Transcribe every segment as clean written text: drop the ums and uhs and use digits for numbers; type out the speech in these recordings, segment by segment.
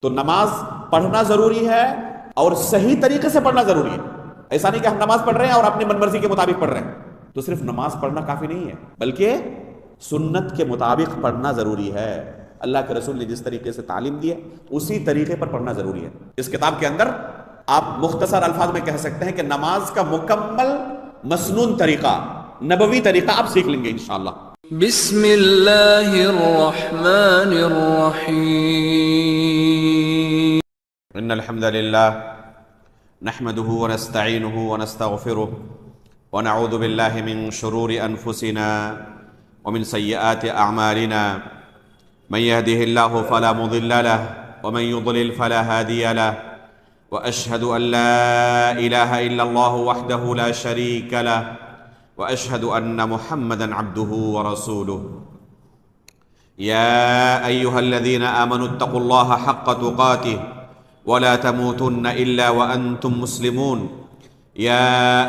تو نماز پڑھنا ضروری ہے اور صحیح طریقے سے پڑھنا ضروری ہے. ایسا نہیں کہ ہم نماز پڑھ رہے ہیں اور اپنی من مرضی کے مطابق پڑھ رہے ہیں. تو صرف نماز پڑھنا کافی نہیں ہے بلکہ سنت کے مطابق پڑھنا ضروری ہے. اللہ کے رسول نے جس طریقے سے تعلیم دی ہے اسی طریقے پر پڑھنا ضروری ہے. اس کتاب کے اندر آپ مختصر الفاظ میں کہہ سکتے ہیں کہ نماز کا مکمل مسنون طریقہ، نبوی طریقہ آپ سیکھ لیں گے انشاءاللہ. بسم اللہ الرحمن الرحیم. ان الحمد للہ نحمده ونستعینه ونستغفره ونعوذ باللہ من شرور انفسنا ومن سیئات اعمالنا من يهده الله فلا مضل له ومن يضلل فلا هادي له واشهد ان لا اله الا الله وحده لا شريك له واشهد ان محمدا عبده ورسوله. يا ايها الذين امنوا اتقوا الله حق تقاته ولا تموتن الا وانتم مسلمون. يا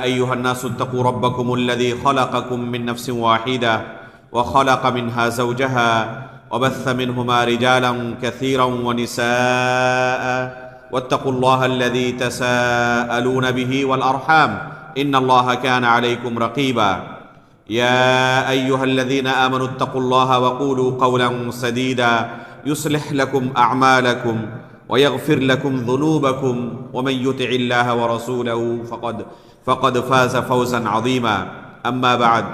ايها الناس اتقوا ربكم الذي خلقكم من نفس واحده وخلق منها زوجها وبث منهما رجالا كثيرا ونساء واتقوا الله الذي تساءلون به والارحام ان الله كان عليكم رقيبا. يا ايها الذين امنوا اتقوا الله وقولوا قولا سديدا يصلح لكم اعمالكم ويغفر لكم ذنوبكم ومن يطع الله ورسوله فقد فاز فوزا عظيما. اما بعد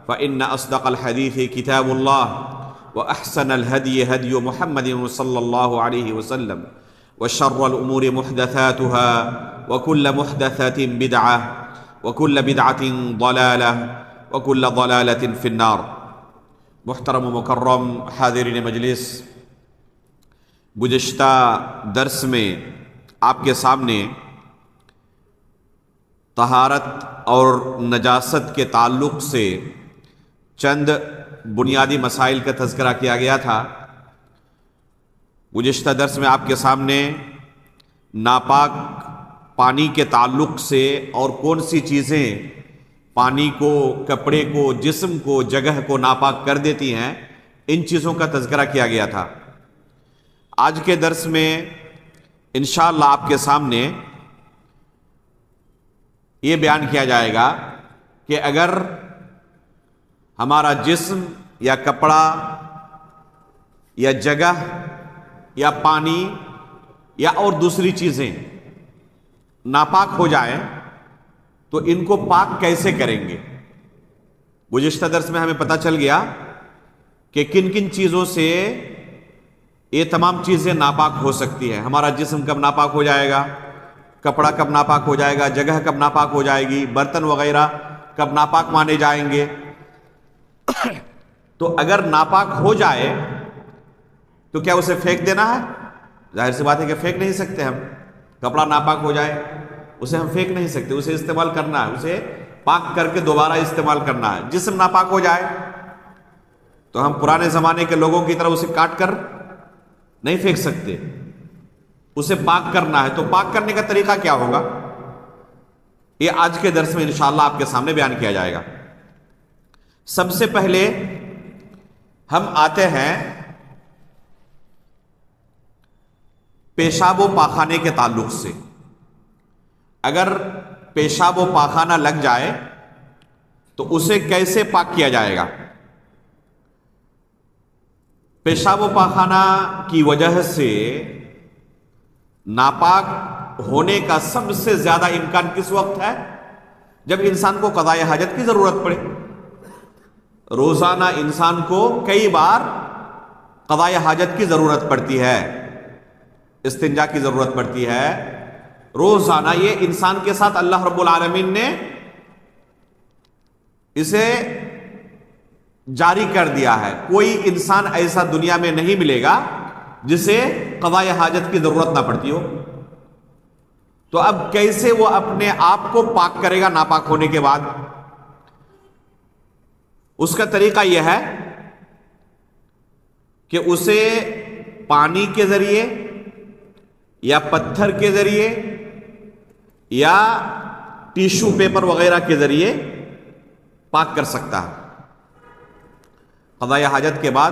فان اصدق الحديث كتاب الله واحسن الهدي هدي محمد صلى الله عليه وسلم وشر الامور محدثاتها وكل محدثة بدعة وكل بدعة ضلالة وكل ضلالة في النار. محترم و مکرم حاضرین مجلس، گزشتہ درس میں آپ کے سامنے طہارت اور نجاست کے تعلق سے چند بنیادی مسائل کا تذکرہ کیا گیا تھا. گزشتہ درس میں آپ کے سامنے ناپاک پانی کے تعلق سے اور کون سی چیزیں پانی کو، کپڑے کو، جسم کو، جگہ کو ناپاک کر دیتی ہیں، ان چیزوں کا تذکرہ کیا گیا تھا. آج کے درس میں انشاءاللہ آپ کے سامنے یہ بیان کیا جائے گا کہ اگر ہمارا جسم یا کپڑا یا جگہ یا پانی یا اور دوسری چیزیں ناپاک ہو جائیں تو ان کو پاک کیسے کریں گے. گزشتہ درس میں ہمیں پتہ چل گیا کہ کن کن چیزوں سے یہ تمام چیزیں ناپاک ہو سکتی ہیں. ہمارا جسم کب ناپاک ہو جائے گا، کپڑا کب ناپاک ہو جائے گا، جگہ کب ناپاک ہو جائے گی، برتن وغیرہ کب ناپاک مانے جائیں گے. تو اگر ناپاک ہو جائے تو کیا اسے پھینک دینا ہے؟ ظاہر سی بات ہے کہ پھینک نہیں سکتے ہم. کپڑا ناپاک ہو جائے اسے ہم پھینک نہیں سکتے، اسے استعمال کرنا ہے، اسے پاک کر کے دوبارہ استعمال کرنا ہے. جسم ناپاک ہو جائے تو ہم پرانے زمانے کے لوگوں کی طرح اسے کاٹ کر نہیں پھینک سکتے، اسے پاک کرنا ہے. تو پاک کرنے کا طریقہ کیا ہوگا، یہ آج کے درس میں انشاءاللہ آپ کے سامنے بیان کیا جائے گا. سب سے پہلے ہم آتے ہیں پیشاب و پاخانے کے تعلق سے. اگر پیشاب و پاخانہ لگ جائے تو اسے کیسے پاک کیا جائے گا. پیشاب و پاخانہ کی وجہ سے ناپاک ہونے کا سب سے زیادہ امکان کس وقت ہے؟ جب انسان کو قضاء حاجت کی ضرورت پڑے. روزانہ انسان کو کئی بار قضاء حاجت کی ضرورت پڑتی ہے، استنجا کی ضرورت پڑتی ہے روزانہ. یہ انسان کے ساتھ اللہ رب العالمین نے اسے جاری کر دیا ہے. کوئی انسان ایسا دنیا میں نہیں ملے گا جسے قضاء حاجت کی ضرورت نہ پڑتی ہو. تو اب کیسے وہ اپنے آپ کو پاک کرے گا ناپاک ہونے کے بعد؟ اس کا طریقہ یہ ہے کہ اسے پانی کے ذریعے یا پتھر کے ذریعے یا ٹیشو پیپر وغیرہ کے ذریعے پاک کر سکتا ہے. قضاء حاجت کے بعد،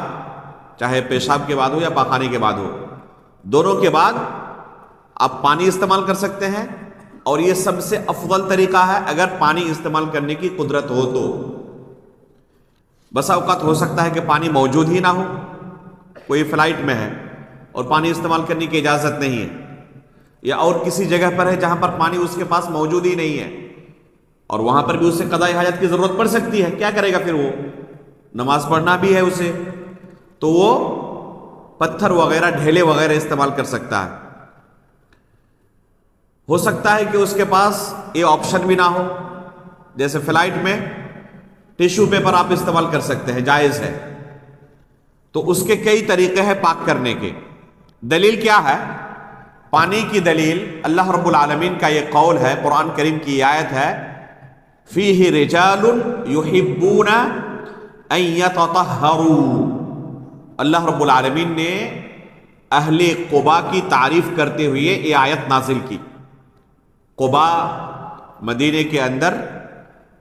چاہے پیشاب کے بعد ہو یا پاخانے کے بعد ہو، دونوں کے بعد آپ پانی استعمال کر سکتے ہیں، اور یہ سب سے افضل طریقہ ہے اگر پانی استعمال کرنے کی قدرت ہو تو۔ بسا اوقات ہو سکتا ہے کہ پانی موجود ہی نہ ہو، کوئی فلائٹ میں ہے اور پانی استعمال کرنے کی اجازت نہیں ہے، یا اور کسی جگہ پر ہے جہاں پر پانی اس کے پاس موجود ہی نہیں ہے، اور وہاں پر بھی اسے قضاء حاجت کی ضرورت پڑ سکتی ہے، کیا کرے گا پھر وہ؟ نماز پڑھنا بھی ہے اسے، تو وہ پتھر وغیرہ ڈھیلے وغیرہ استعمال کر سکتا ہے۔ ہو سکتا ہے کہ اس کے پاس یہ آپشن بھی نہ ہو، جیسے فلائٹ میں ٹیشو پیپر آپ استعمال کر سکتے ہیں، جائز ہے، تو اس کے کئی طریقے ہیں پاک کرنے کے۔ دلیل کیا ہے؟ پانی کی دلیل اللہ رب العالمین کا یہ قول ہے، قرآن کریم کی آیت ہے، فیہ رجال یحبون ان یتطہروا۔ اللہ رب العالمین نے اہل قباء کی تعریف کرتے ہوئے یہ آیت نازل کی۔ قباء مدینے کے اندر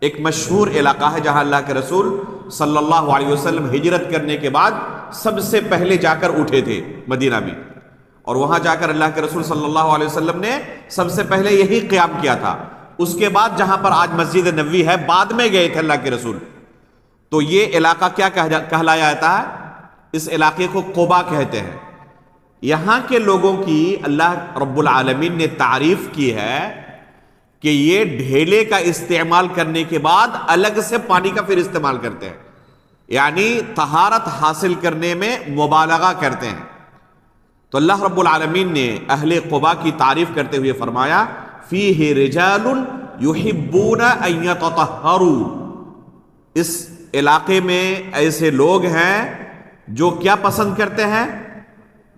ایک مشہور علاقہ ہے جہاں اللہ کے رسول صلی اللہ علیہ وسلم ہجرت کرنے کے بعد سب سے پہلے جا کر اٹھے تھے مدینہ میں، اور وہاں جا کر اللہ کے رسول صلی اللہ علیہ وسلم نے سب سے پہلے یہی قیام کیا تھا۔ اس کے بعد جہاں پر آج مسجد نبوی ہے، بعد میں گئے تھے اللہ کے رسول۔ تو یہ علاقہ کیا کہلایا جاتا ہے؟ اس علاقے کو قباء کہتے ہیں۔ یہاں کے لوگوں کی اللہ رب العالمین نے تعریف کی ہے کہ یہ ڈھیلے کا استعمال کرنے کے بعد الگ سے پانی کا پھر استعمال کرتے ہیں، یعنی طہارت حاصل کرنے میں مبالغہ کرتے ہیں۔ تو اللہ رب العالمین نے اہل قباء کی تعریف کرتے ہوئے فرمایا، فیہ رجال یحبون ان یتطہروا۔ اس علاقے میں ایسے لوگ ہیں جو کیا پسند کرتے ہیں؟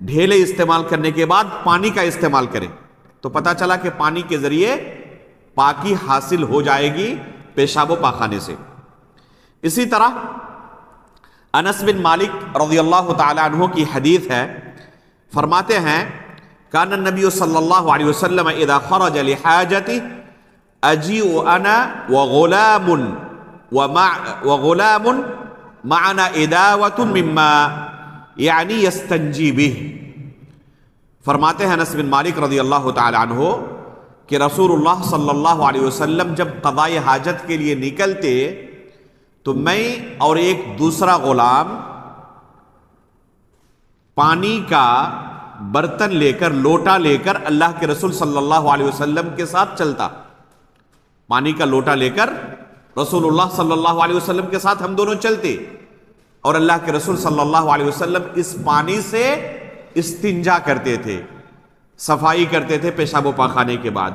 ڈھیلے استعمال کرنے کے بعد پانی کا استعمال کریں۔ تو پتہ چلا کہ پانی کے ذریعے پاکی حاصل ہو جائے گی پیشاب و پاخانے سے۔ اسی طرح انس بن مالک رضی اللہ تعالی عنہ کی حدیث ہے، فرماتے ہیں، کان النبی صلی اللہ علیہ وسلم اذا خرج لحاجته اجیء انا وغلام معنا اداوة من ماء یعنی یستنجی بہ۔ فرماتے ہیں انس بن مالک رضی اللہ تعالی عنہ کہ رسول اللہ صلی اللہ علیہ وسلم جب قضاء حاجت کے لیے نکلتے تو میں اور ایک دوسرا غلام پانی کا برتن لے کر، لوٹا لے کر اللہ کے رسول صلی اللہ علیہ وسلم کے ساتھ چلتا۔ پانی کا لوٹا لے کر رسول اللہ صلی اللہ علیہ وسلم کے ساتھ ہم دونوں چلتے، اور اللہ کے رسول صلی اللہ علیہ وسلم اس پانی سے استنجا کرتے تھے، صفائی کرتے تھے پیشاب و پاخانے کے بعد۔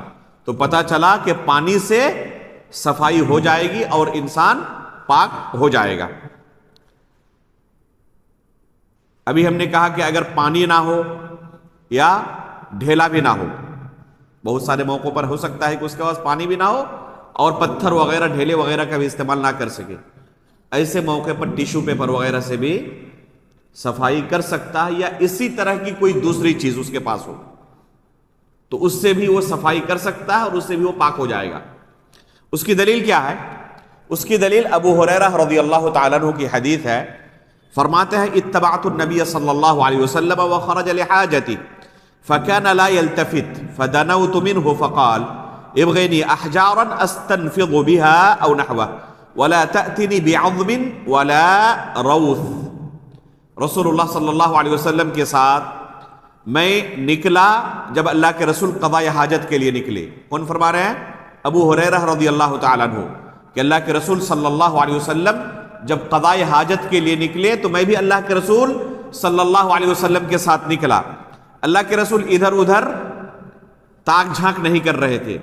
تو پتہ چلا کہ پانی سے صفائی ہو جائے گی اور انسان پاک ہو جائے گا۔ ابھی ہم نے کہا کہ اگر پانی نہ ہو یا ڈھیلا بھی نہ ہو، بہت سارے موقعوں پر ہو سکتا ہے کہ اس کے پاس پانی بھی نہ ہو اور پتھر وغیرہ ڈھیلے وغیرہ کا بھی استعمال نہ کر سکے، ایسے موقع پر ٹیشو پیپر وغیرہ سے بھی صفائی کر سکتا ہے، یا اسی طرح کی کوئی دوسری چیز اس کے پاس ہو تو اس سے بھی وہ صفائی کر سکتا ہے اور اس سے بھی وہ پاک ہو جائے گا۔ اس کی دلیل کیا ہے؟ اس کی دلیل ابو ہریرہ رضی اللہ تعالیٰ عنہ کی حدیث ہے، فرماتے ہیں، اتبعت النبی صلی اللہ علیہ وسلم وخرج لحاجتی فكان لا يلتفت فدنوت منه فقال ابغني احجارا استنفض بها او نحوه ولا تأتني بعظم ولا روث۔ رسول اللہ صلی اللہ علیہ وسلم کے ساتھ میں نکلا جب اللہ کے رسول قضاء حاجت کے لیے نکلے۔ کون فرما رہے ہیں؟ ابو ہریرہ رضی اللہ تعالیٰ عنہ، کہ اللہ کے رسول صلی اللہ علیہ وسلم جب قضاء حاجت کے لیے نکلے تو میں بھی اللہ کے رسول صلی اللہ علیہ وسلم کے ساتھ نکلا۔ اللہ کے رسول ادھر ادھر تاک جھانک نہیں کر رہے تھے،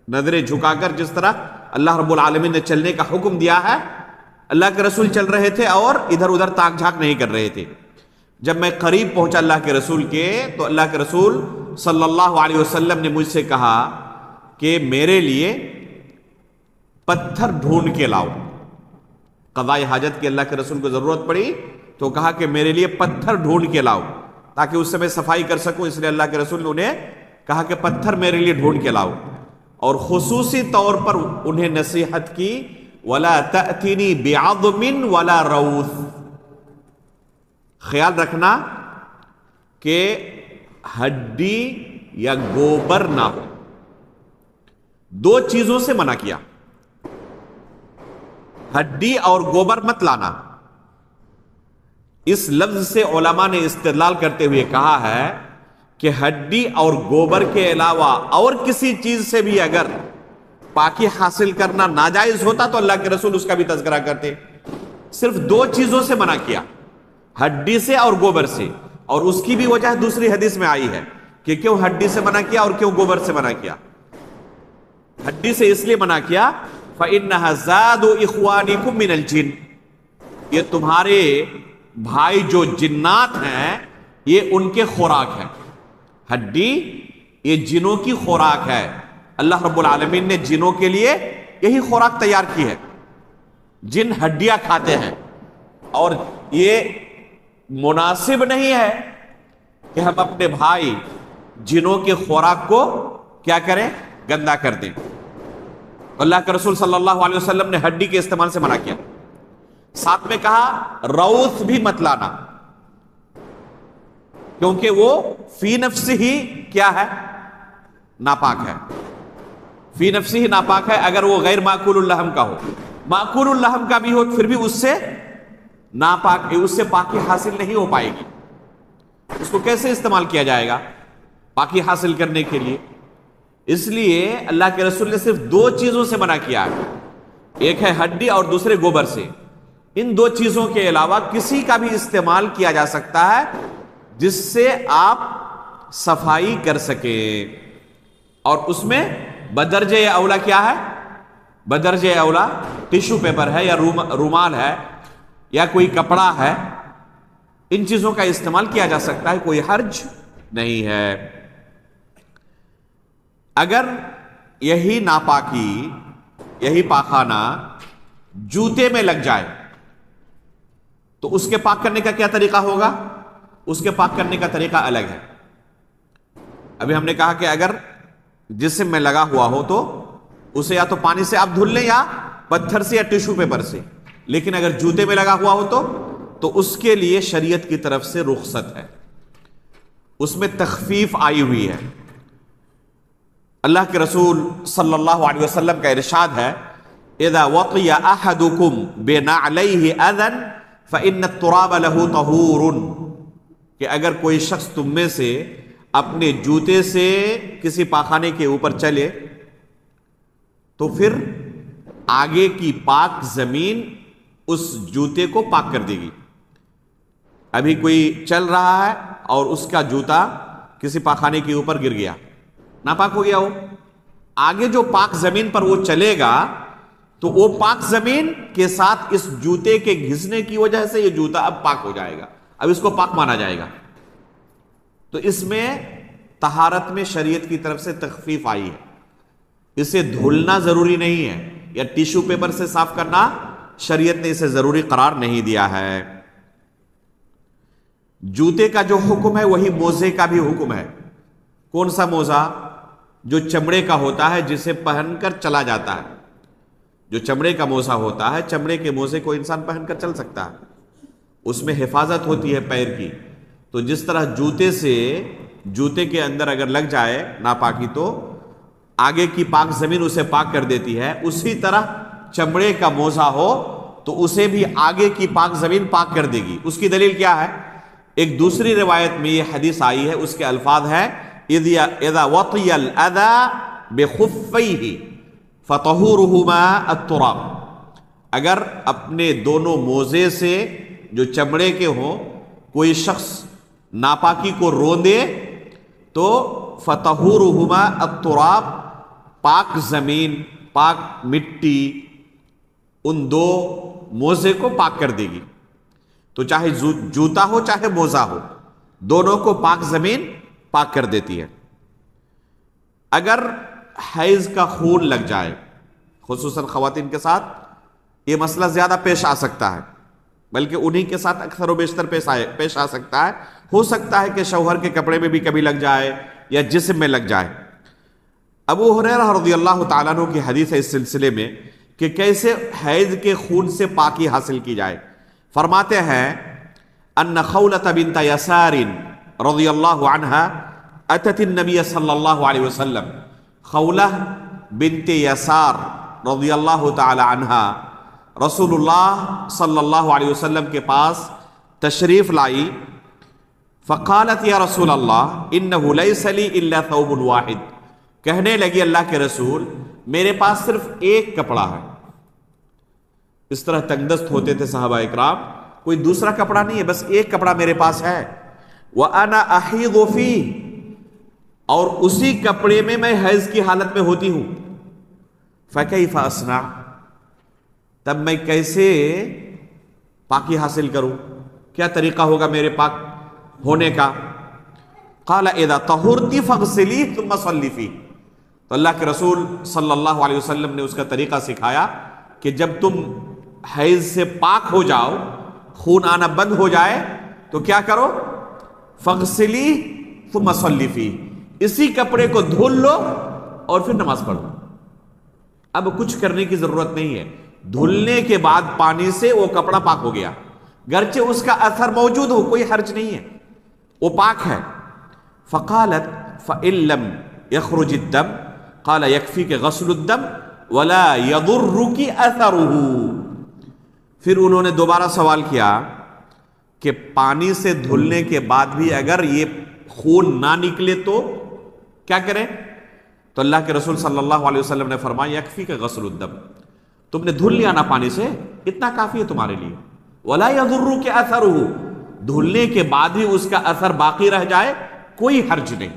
نظریں جھکا کر جس طرح اللہ رب العالمین نے چلنے کا حکم دیا ہے، اللہ کے رسول چل رہے تھے اور ادھر ادھر تاک جھانک نہیں کر رہے تھے۔ جب میں قریب پہنچا اللہ کے رسول کے تو اللہ کے رسول صلی اللہ علیہ وسلم نے مجھ سے کہا کہ میرے لیے پتھر ڈھونڈ کے لاؤ۔ قضاء حاجت کی اللہ کے رسول کو ضرورت پڑی تو کہا کہ میرے لیے پتھر ڈھونڈ کے لاؤ تاکہ اس سے میں صفائی کر سکوں، اس لیے اللہ کے رسول نے انہیں کہا کہ پتھر میرے لیے ڈھونڈ کے لاؤ، اور خصوصی طور پر انہیں نصیحت کی، وَلَا تَأْتِنِي بِعَظْمٍ وَلَا رَوْثٍ۔ خیال رکھنا کہ ہڈی یا گوبر نہ ہو. دو چیزوں سے منع کیا، ہڈی اور گوبر مت لانا. اس لفظ سے علماء نے استدلال کرتے ہوئے کہا ہے کہ ہڈی اور گوبر کے علاوہ اور کسی چیز سے بھی اگر پاکی حاصل کرنا ناجائز ہوتا تو اللہ کے رسول اس کا بھی تذکرہ کرتے. صرف دو چیزوں سے منع کیا، ہڈی سے اور گوبر سے. اور اس کی بھی وجہ دوسری حدیث میں آئی ہے کہ کیوں ہڈی سے منع کیا اور کیوں گوبر سے منع کیا. ہڈی سے اس لیے منع کیا فَإِنَّهَا زَادُ إِخْوَانِكُم مِّنَ الْجِنِّ، یہ تمہارے بھائی جو جنات ہیں یہ ان کے خوراک ہے. ہڈی یہ جنوں کی خوراک ہے. اللہ رب العالمین نے جنوں کے لیے یہی خوراک تیار کی ہے. جن ہڈیاں کھاتے ہیں، اور یہ مناسب نہیں ہے کہ ہم اپنے بھائی جنوں کے خوراک کو کیا کریں، گندا کر دیں. اللہ کے رسول صلی اللہ علیہ وسلم نے ہڈی کے استعمال سے منع کیا. ساتھ میں کہا روث بھی مت لانا، کیونکہ وہ فی نفس ہی کیا ہے، ناپاک ہے. فی نفس ہی ناپاک ہے. اگر وہ غیر معقول اللحم کا ہو، معقول اللحم کا بھی ہو، پھر بھی اس سے ناپاک، اس سے پاکی حاصل نہیں ہو پائے گی. اس کو کیسے استعمال کیا جائے گا پاکی حاصل کرنے کے لیے؟ اس لیے اللہ کے رسول نے صرف دو چیزوں سے منع کیا ہے، ایک ہے ہڈی اور دوسرے گوبر سے. ان دو چیزوں کے علاوہ کسی کا بھی استعمال کیا جا سکتا ہے جس سے آپ صفائی کر سکیں. اور اس میں بدرجہ اولا کیا ہے؟ بدرجہ اولا ٹیشو پیپر ہے یا رومال ہے یا کوئی کپڑا ہے. ان چیزوں کا استعمال کیا جا سکتا ہے، کوئی حرج نہیں ہے. اگر یہی ناپاکی، یہی پاخانہ جوتے میں لگ جائے تو اس کے پاک کرنے کا کیا طریقہ ہوگا؟ اس کے پاک کرنے کا طریقہ الگ ہے. ابھی ہم نے کہا کہ اگر جسم میں لگا ہوا ہو تو اسے یا تو پانی سے آپ دھل لیں یا پتھر سے یا ٹیشو پیپر سے. لیکن اگر جوتے میں لگا ہوا ہو تو اس کے لیے شریعت کی طرف سے رخصت ہے، اس میں تخفیف آئی ہوئی ہے. اللہ کے رسول صلی اللہ علیہ وسلم کا ارشاد ہے اذا وطی احدکم بنعلیہ اذن فإن التراب له طہور، کہ اگر کوئی شخص تم میں سے اپنے جوتے سے کسی پاخانے کے اوپر چلے تو پھر آگے کی پاک زمین اس جوتے کو پاک کر دے گی. ابھی کوئی چل رہا ہے اور اس کا جوتا کسی پاخانے کے اوپر گر گیا، ناپاک ہو گیا. وہ آگے جو پاک زمین پر وہ چلے گا تو وہ پاک زمین کے ساتھ اس جوتے کے گھسنے کی وجہ سے یہ جوتا اب پاک ہو جائے گا، اب اس کو پاک مانا جائے گا. تو اس میں طہارت میں شریعت کی طرف سے تخفیف آئی ہے. اسے دھلنا ضروری نہیں ہے یا ٹیشو پیپر سے صاف کرنا شریعت نے اسے ضروری قرار نہیں دیا ہے. جوتے کا جو حکم ہے وہی موزے کا بھی حکم ہے. کون سا موزہ؟ جو چمڑے کا ہوتا ہے جسے پہن کر چلا جاتا ہے. جو چمڑے کا موزہ ہوتا ہے، چمڑے کے موزے کو انسان پہن کر چل سکتا ہے، اس میں حفاظت ہوتی ہے پیر کی. تو جس طرح جوتے سے جوتے کے اندر اگر لگ جائے ناپاکی تو آگے کی پاک زمین اسے پاک کر دیتی ہے، اسی طرح چمڑے کا موزہ ہو تو اسے بھی آگے کی پاک زمین پاک کر دے گی. اس کی دلیل کیا ہے؟ ایک دوسری روایت میں یہ حدیث آئی ہے، اس کے الفاظ ہیں اذا وطی الاذى بخفیہ فطہورہما التراب. اگر اپنے دونوں موزے سے جو چمڑے کے ہوں کوئی شخص ناپاکی کو روندے تو فطہورہما التراب، پاک زمین، پاک مٹی ان دو موزے کو پاک کر دے گی. تو چاہے جوتا ہو چاہے موزہ ہو، دونوں کو پاک زمین پاک کر دیتی ہے. اگر حیض کا خون لگ جائے، خصوصاً خواتین کے ساتھ یہ مسئلہ زیادہ پیش آ سکتا ہے، بلکہ انہی کے ساتھ اکثر و بیشتر پیش آ سکتا ہے. ہو سکتا ہے کہ شوہر کے کپڑے میں بھی کبھی لگ جائے یا جسم میں لگ جائے. ابو ہریرہ رضی اللہ تعالیٰ عنہ کی حدیث ہے اس سلسلے میں کہ کیسے حیض کے خون سے پاکی حاصل کی جائے. فرماتے ہیں ان خولۃ بنت یسار رضی اللہ عنہا اتت النبی صلی اللہ علیہ وسلم، خولہ بنت یسار رضی اللہ تعالی عنہا رسول اللہ صلی اللہ علیہ وسلم کے پاس تشریف لائی. فقالت یا رسول اللہ انہ لیس لی الا ثوب واحد، کہنے لگی اللہ کے رسول میرے پاس صرف ایک کپڑا ہے. اس طرح تنگ دست ہوتے تھے صحابہ اکرام، کوئی دوسرا کپڑا نہیں ہے، بس ایک کپڑا میرے پاس ہے. وَأَنَا أَحِيضُ فِيهِ، اور اسی کپڑے میں حیض کی حالت میں ہوتی ہوں. فَكَيْفَ أَصْنَعُ، تب میں کیسے پاکی حاصل کروں، کیا طریقہ ہوگا میرے پاک ہونے کا؟ قَالَ إِذَا طَهُرْتِ فَاغْسِلِيهِ ثُمَّ صَلِّ فِيهِ، تو اللہ کے رسول صلی اللہ علیہ وسلم نے اس کا طریقہ سکھایا کہ جب تم حیض سے پاک ہو جاؤ، خون آنا بند ہو جائے تو کیا کرو؟ فَاغْسِلِيهِ ثُمَّ صَلِّ فِيهِ، اسی کپڑے کو دھل لو اور پھر نماز پڑھو. اب کچھ کرنے کی ضرورت نہیں ہے، دھلنے کے بعد پانی سے وہ کپڑا پاک ہو گیا، گرچہ اس کا اثر موجود ہو کوئی حرج نہیں ہے، وہ پاک ہے. فقالت فَإِن لَّمْ يَخْرُجِ الدَّمُ قَالَ يَكْفِيكَ غَسْلُ الدَّمِ وَلَا يَضُرُّكِ أَثَرُهُ. پھر انہوں نے دوبارہ سوال کیا کہ پانی سے دھلنے کے بعد بھی اگر یہ خون نہ نکلے تو کیا کریں؟ تو اللہ کے رسول صلی اللہ علیہ وسلم نے فرمایا یکفیک غسل الدم، تم نے دھل لیا نا پانی سے، اتنا کافی ہے تمہارے لیے. ولا یضرک اثرہ، دھلنے کے بعد ہی اس کا اثر باقی رہ جائے کوئی حرج نہیں.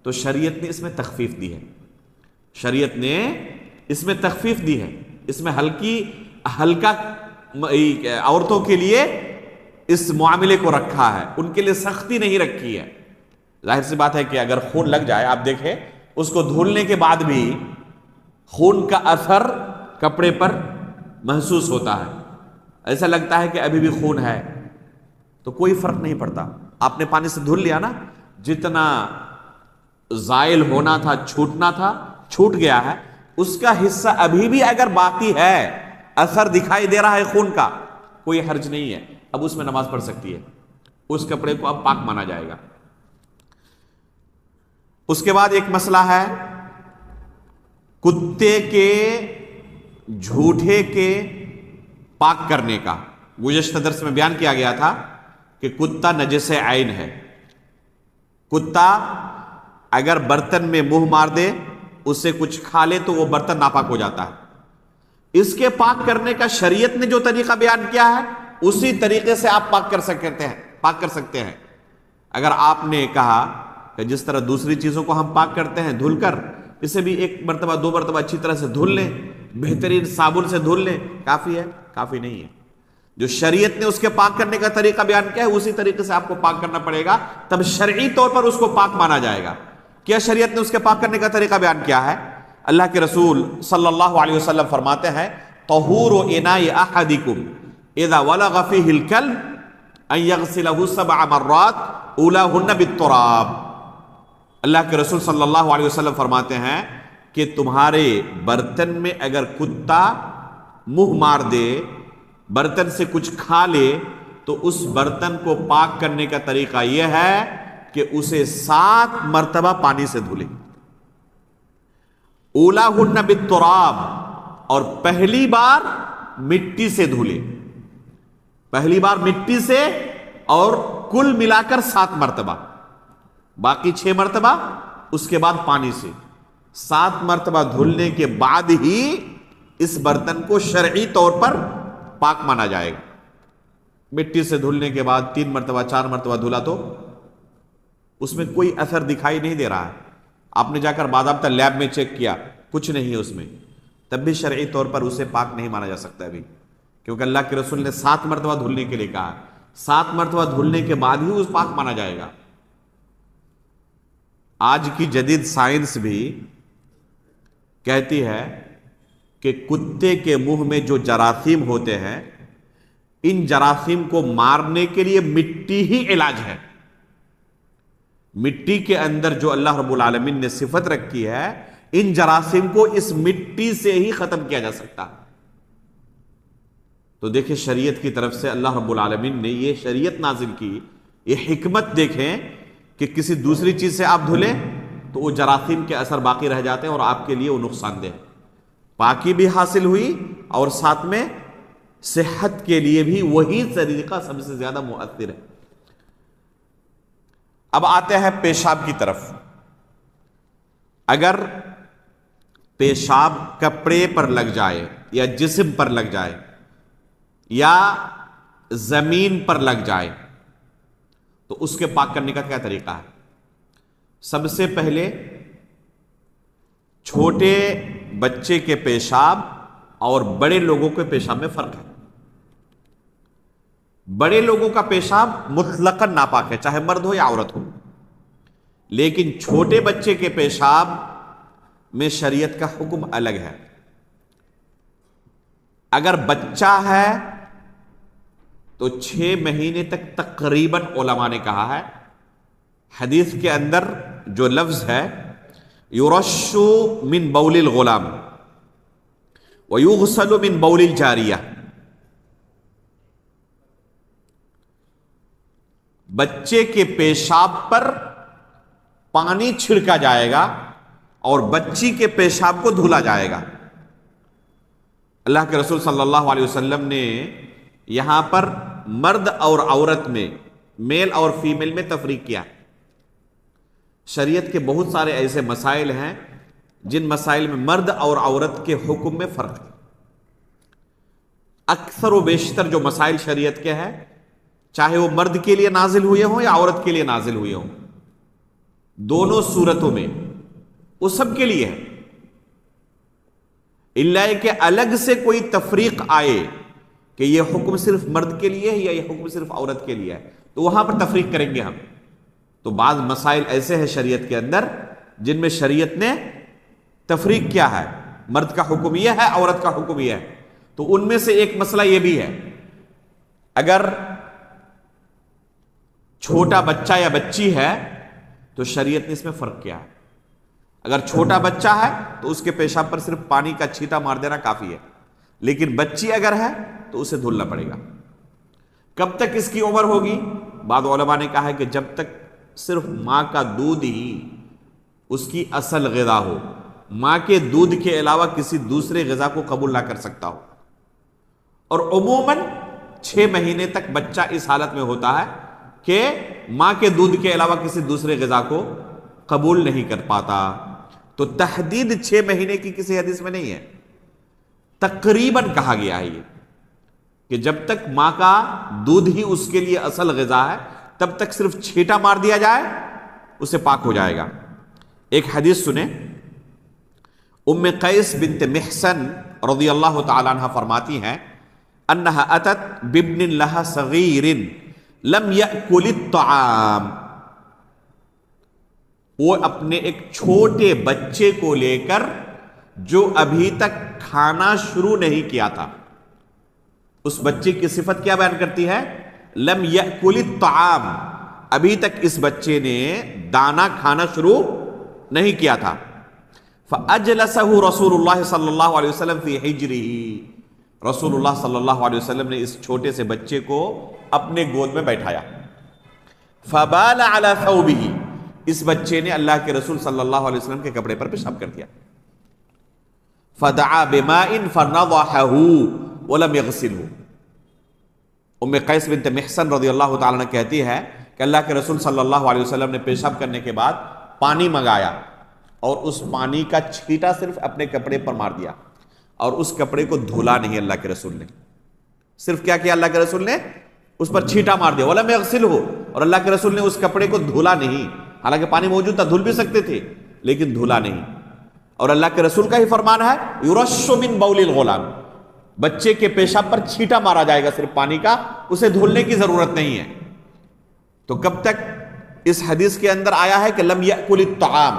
تو شریعت نے اس میں تخفیف دی ہے، شریعت نے اس میں تخفیف دی ہے، اس میں ہلکا عورتوں کے لیے اس معاملے کو رکھا ہے، ان کے لیے سختی نہیں رکھی ہے. ظاہر سی بات ہے کہ اگر خون لگ جائے، آپ دیکھیں اس کو دھلنے کے بعد بھی خون کا اثر کپڑے پر محسوس ہوتا ہے، ایسا لگتا ہے کہ ابھی بھی خون ہے، تو کوئی فرق نہیں پڑتا. آپ نے پانی سے دھل لیا نا، جتنا زائل ہونا تھا، چھوٹنا تھا، چھوٹ گیا ہے، اس کا حصہ ابھی بھی اگر باقی ہے، اثر دکھائی دے رہا ہے خون کا، کوئی حرج نہیں ہے، اب اس میں نماز پڑھ سکتی ہے، اس کپڑے کو اب پاک مانا جائے گا. اس کے بعد ایک مسئلہ ہے کتے کے جھوٹے کے پاک کرنے کا. گزشتہ درس میں بیان کیا گیا تھا کہ کتا نجس عین ہے. کتا اگر برتن میں منہ مار دے، اس سے کچھ کھا لے تو وہ برتن ناپاک ہو جاتا ہے. اس کے پاک کرنے کا شریعت نے جو طریقہ بیان کیا ہے اسی طریقے سے آپ پاک کر سکتے ہیں. اگر آپ نے کہا کہ جس طرح دوسری چیزوں کو ہم پاک کرتے ہیں دھل کر، اسے بھی ایک مرتبہ دو مرتبہ اچھی طرح سے دھل لیں، بہترین صابن سے دھل لیں، کافی ہے؟ کافی نہیں ہے. جو شریعت نے اس کے پاک کرنے کا طریقہ بیان کیا ہے اسی طریقے سے آپ کو پاک کرنا پڑے گا، تب شرعی طور پر اس کو پاک مانا جائے گا. کیا شریعت نے اس کے پاک کرنے کا طریقہ بیان کیا ہے؟ اللہ کے رسول صلی اللہ علیہ وسلم فرماتے ہیں طہور اناء احدکم اذا ولغ فیہ الکلب ان یغسلہ 7 مرات اولاہن بالتراب. اللہ کے رسول صلی اللہ علیہ وسلم فرماتے ہیں کہ تمہارے برتن میں اگر کتا منہ مار دے، برتن سے کچھ کھا لے، تو اس برتن کو پاک کرنے کا طریقہ یہ ہے کہ اسے 7 مرتبہ پانی سے دھلے. اولاہن بالتراب، اور پہلی بار مٹی سے دھلے، پہلی بار مٹی سے، اور کل ملا کر 7 مرتبہ، باقی 6 مرتبہ اس کے بعد پانی سے. 7 مرتبہ دھلنے کے بعد ہی اس برتن کو شرعی طور پر پاک مانا جائے گا. مٹی سے دھلنے کے بعد 3 مرتبہ 4 مرتبہ دھلا تو اس میں کوئی اثر دکھائی نہیں دے رہا ہے. آپ نے جا کر باضابطہ لیب میں چیک کیا، کچھ نہیں ہے اس میں، تب بھی شرعی طور پر اسے پاک نہیں مانا جا سکتا ابھی، کیونکہ اللہ کے رسول نے 7 مرتبہ دھلنے کے لیے کہا. 7 مرتبہ دھلنے کے بعد ہی اس پاک مانا جائے گا. آج کی جدید سائنس بھی کہتی ہے کہ کتے کے منہ میں جو جراثیم ہوتے ہیں، ان جراثیم کو مارنے کے لیے مٹی ہی علاج ہے. مٹی کے اندر جو اللہ رب العالمین نے صفت رکھی ہے، ان جراثیم کو اس مٹی سے ہی ختم کیا جا سکتا. تو دیکھیں شریعت کی طرف سے اللہ رب العالمین نے یہ شریعت نازل کی، یہ حکمت دیکھیں کہ کہ کسی دوسری چیز سے آپ دھلیں تو وہ جراثیم کے اثر باقی رہ جاتے ہیں اور آپ کے لیے وہ نقصان دہ. پاکی بھی حاصل ہوئی اور ساتھ میں صحت کے لیے بھی وہی طریقہ سب سے زیادہ مؤثر ہے. اب آتے ہیں پیشاب کی طرف. اگر پیشاب کپڑے پر لگ جائے یا جسم پر لگ جائے یا زمین پر لگ جائے تو اس کے پاک کرنے کا کیا طریقہ ہے؟ سب سے پہلے چھوٹے بچے کے پیشاب اور بڑے لوگوں کے پیشاب میں فرق ہے. بڑے لوگوں کا پیشاب مطلقاً ناپاک ہے، چاہے مرد ہو یا عورت ہو، لیکن چھوٹے بچے کے پیشاب میں شریعت کا حکم الگ ہے. اگر بچہ ہے تو 6 مہینے تک تقریباً علماء نے کہا ہے، حدیث کے اندر جو لفظ ہے یرش من بول الغلام ویغسل من بول الجاریہ، بچے کے پیشاب پر پانی چھڑکا جائے گا اور بچی کے پیشاب کو دھلا جائے گا. اللہ کے رسول صلی اللہ علیہ وسلم نے یہاں پر مرد اور عورت میں، میل اور فیمیل میں تفریق کیا. شریعت کے بہت سارے ایسے مسائل ہیں جن مسائل میں مرد اور عورت کے حکم میں فرق ہے. اکثر و بیشتر جو مسائل شریعت کے ہیں، چاہے وہ مرد کے لیے نازل ہوئے ہوں یا عورت کے لیے نازل ہوئے ہوں، دونوں صورتوں میں وہ سب کے لیے ہے. اللہ کہ الگ سے کوئی تفریق آئے کہ یہ حکم صرف مرد کے لیے ہے یا یہ حکم صرف عورت کے لیے ہے، تو وہاں پر تفریق کریں گے ہم. تو بعض مسائل ایسے ہیں شریعت کے اندر جن میں شریعت نے تفریق کیا ہے، مرد کا حکم یہ ہے، عورت کا حکم یہ ہے. تو ان میں سے ایک مسئلہ یہ بھی ہے، اگر چھوٹا بچہ یا بچی ہے تو شریعت نے اس میں فرق کیا ہے. اگر چھوٹا بچہ ہے تو اس کے پیشاب پر صرف پانی کا چھینٹا مار دینا کافی ہے، لیکن بچی اگر ہے تو اسے دھلنا پڑے گا. کب تک اس کی عمر ہوگی؟ بعض علماء نے کہا ہے کہ جب تک صرف ماں کا دودھ ہی اس کی اصل غذا ہو، ماں کے دودھ کے علاوہ کسی دوسرے غذا کو قبول نہ کر سکتا ہو. اور عموماً 6 مہینے تک بچہ اس حالت میں ہوتا ہے کہ ماں کے دودھ کے علاوہ کسی دوسرے غذا کو قبول نہیں کر پاتا. تو تحدید 6 مہینے کی کسی حدیث میں نہیں ہے، تقریباً کہا گیا ہے یہ کہ جب تک ماں کا دودھ ہی اس کے لیے اصل غذا ہے تب تک صرف چھینٹا مار دیا جائے اسے پاک ہو جائے گا. ایک حدیث سنیں، ام قیس بنت محسن رضی اللہ تعالی عنہ فرماتی ہیں انہا اتت بابن لها صغیر لم یأکل الطعام، وہ اپنے ایک چھوٹے بچے کو لے کر جو ابھی تک کھانا شروع نہیں کیا تھا. اس بچے کی صفت کیا بیان کرتی ہے؟ لم یأکل الطعام، ابھی تک اس بچے نے دانا کھانا شروع نہیں کیا تھا. فأجلسه رسول اللہ صلی اللہ علیہ وسلم فی حجرہ، رسول اللہ صلی اللہ علیہ وسلم نے اس چھوٹے سے بچے کو اپنے گود میں بیٹھایا. فبال علی ثوبہ، اس بچے نے اللہ کے رسول صلی اللہ علیہ وسلم کے کپڑے پر پیشاب کر دیا. فدعا بماء فنضحہ ولم یغسلہ، ام قیس بنت محسن رضی اللہ تعالیٰ عنہ کہتی ہے کہ اللہ کے رسول صلی اللہ علیہ وسلم نے پیشاب کرنے کے بعد پانی منگایا اور اس پانی کا چھینٹا صرف اپنے کپڑے پر مار دیا اور اس کپڑے کو دھلا نہیں. اللہ کے رسول نے صرف کیا کیا؟ اللہ کے رسول نے اس پر چھینٹا مار دیا. ولم یغسلہ، اور اللہ کے رسول نے اس کپڑے کو دھلا نہیں. حالانکہ پانی موجود تھا، دھل بھی سکتے تھے لیکن دھلا نہیں. اور اللہ کے رسول کا ہی فرمان ہے یرش من بول الغلام، بچے کے پیشاب پر چھینٹا مارا جائے گا صرف پانی کا، اسے دھلنے کی ضرورت نہیں ہے. تو کب تک اس حدیث کے اندر آیا ہے کہ لم یأکل الطعام،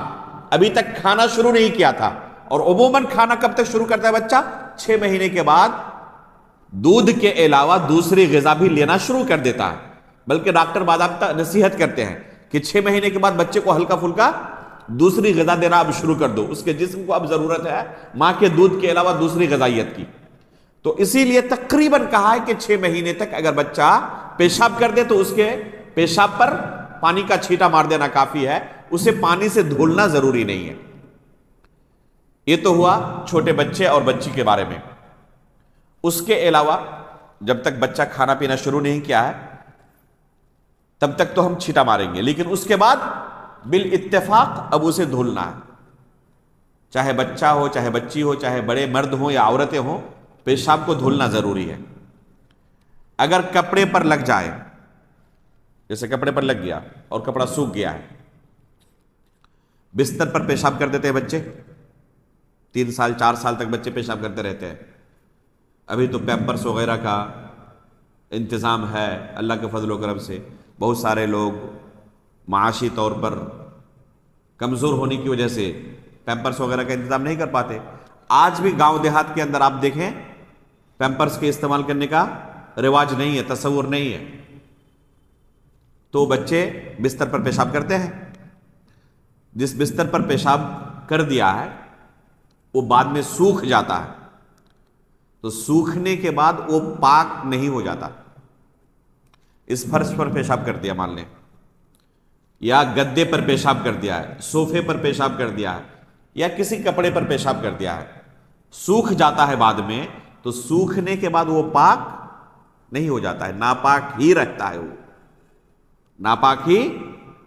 ابھی تک کھانا شروع نہیں کیا تھا. اور عموماً کھانا کب تک شروع کرتا ہے بچہ؟ 6 مہینے کے بعد دودھ کے علاوہ دوسری غذا بھی لینا شروع کر دیتا ہے. بلکہ ڈاکٹر باضابطہ نصیحت کرتے ہیں کہ 6 مہینے کے بعد بچے کو ہلکا پھلکا دوسری غذا دینا اب شروع کر دو، اس کے جسم کو اب ضرورت ہے ماں کے دودھ کے علاوہ دوسری غذائیت کی. تو اسی لیے تقریباً کہا ہے کہ 6 مہینے تک اگر بچہ پیشاب کر دے تو اس کے پیشاب پر پانی کا چھینٹا مار دینا کافی ہے، اسے پانی سے دھلنا ضروری نہیں ہے۔ یہ تو ہوا چھوٹے بچے اور بچی کے بارے میں۔ اس کے علاوہ جب تک بچہ کھانا پینا شروع نہیں کیا ہے تب تک تو ہم چھینٹا ماریں گے، لیکن اس کے بعد بالاتفاق اب اسے دھلنا ہے، چاہے بچہ ہو، چاہے بچی ہو، چاہے بڑے مرد ہوں یا عورتیں ہوں، پیشاب کو دھلنا ضروری ہے۔ اگر کپڑے پر لگ جائے، جیسے کپڑے پر لگ گیا اور کپڑا سوکھ گیا ہے، بستر پر پیشاب کر دیتے ہیں بچے، 3 سال 4 سال تک بچے پیشاب کرتے رہتے ہیں۔ ابھی تو پیمپرس وغیرہ کا انتظام ہے اللہ کے فضل و کرم سے، بہت سارے لوگ معاشی طور پر کمزور ہونے کی وجہ سے پیمپرس وغیرہ کا انتظام نہیں کر پاتے۔ آج بھی گاؤں دیہات کے اندر آپ دیکھیں پیمپرس کے استعمال کرنے کا رواج نہیں ہے، تصور نہیں ہے، تو بچے بستر پر پیشاب کرتے ہیں۔ جس بستر پر پیشاب کر دیا ہے وہ بعد میں سوکھ جاتا ہے، تو سوکھنے کے بعد وہ پاک نہیں ہو جاتا۔ اس فرش پر پیشاب کر دیا مان لیں، یا گدے پر پیشاب کر دیا ہے، صوفے پر پیشاب کر دیا ہے، یا کسی کپڑے پر پیشاب کر دیا ہے، سوکھ جاتا ہے بعد میں، تو سوکھنے کے بعد وہ پاک نہیں ہو جاتا ہے، ناپاک ہی رہتا ہے، وہ ناپاک ہی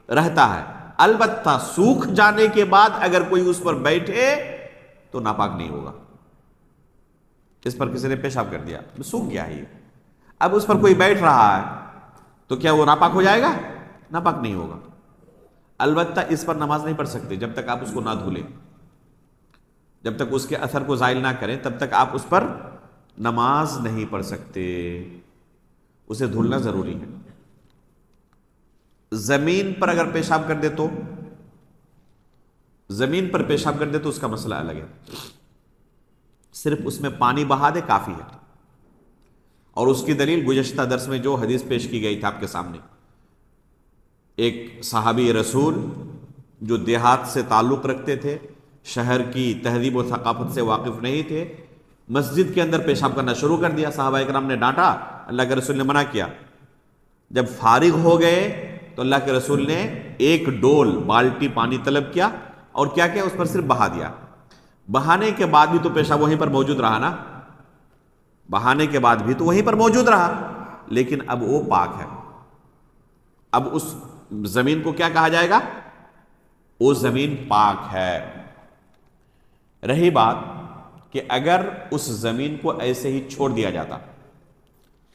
رہتا ہے۔ البتہ سوکھ جانے کے بعد اگر کوئی اس پر بیٹھے تو ناپاک نہیں ہوگا۔ اس پر کسی نے پیشاب کر دیا، سوکھ گیا ہی، اب اس پر کوئی بیٹھ رہا ہے تو کیا وہ ناپاک ہو جائے گا؟ ناپاک نہیں ہوگا۔ البتہ اس پر نماز نہیں پڑھ سکتے جب تک آپ اس کو نہ دھلیں، جب تک اس کے اثر کو زائل نہ کریں تب تک آپ اس پر نماز نہیں پڑھ سکتے، اسے دھلنا ضروری ہے۔ زمین پر اگر پیشاب کر دے تو، زمین پر پیشاب کر دے تو اس کا مسئلہ الگ ہے، صرف اس میں پانی بہا دے کافی ہے۔ اور اس کی دلیل گزشتہ درس میں جو حدیث پیش کی گئی تھی آپ کے سامنے، ایک صحابی رسول جو دیہات سے تعلق رکھتے تھے، شہر کی تہذیب و ثقافت سے واقف نہیں تھے، مسجد کے اندر پیشاب کرنا شروع کر دیا۔ صحابہ اکرام نے ڈانٹا، اللہ کے رسول نے منع کیا۔ جب فارغ ہو گئے تو اللہ کے رسول نے ایک ڈول بالٹی پانی طلب کیا اور کیا اس پر صرف بہا دیا۔ بہانے کے بعد بھی تو پیشاب وہیں پر موجود رہا نا، بہانے کے بعد بھی تو وہیں پر موجود رہا، لیکن اب وہ پاک ہے۔ اب اس زمین کو کیا کہا جائے گا؟ وہ زمین پاک ہے۔ رہی بات کہ اگر اس زمین کو ایسے ہی چھوڑ دیا جاتا،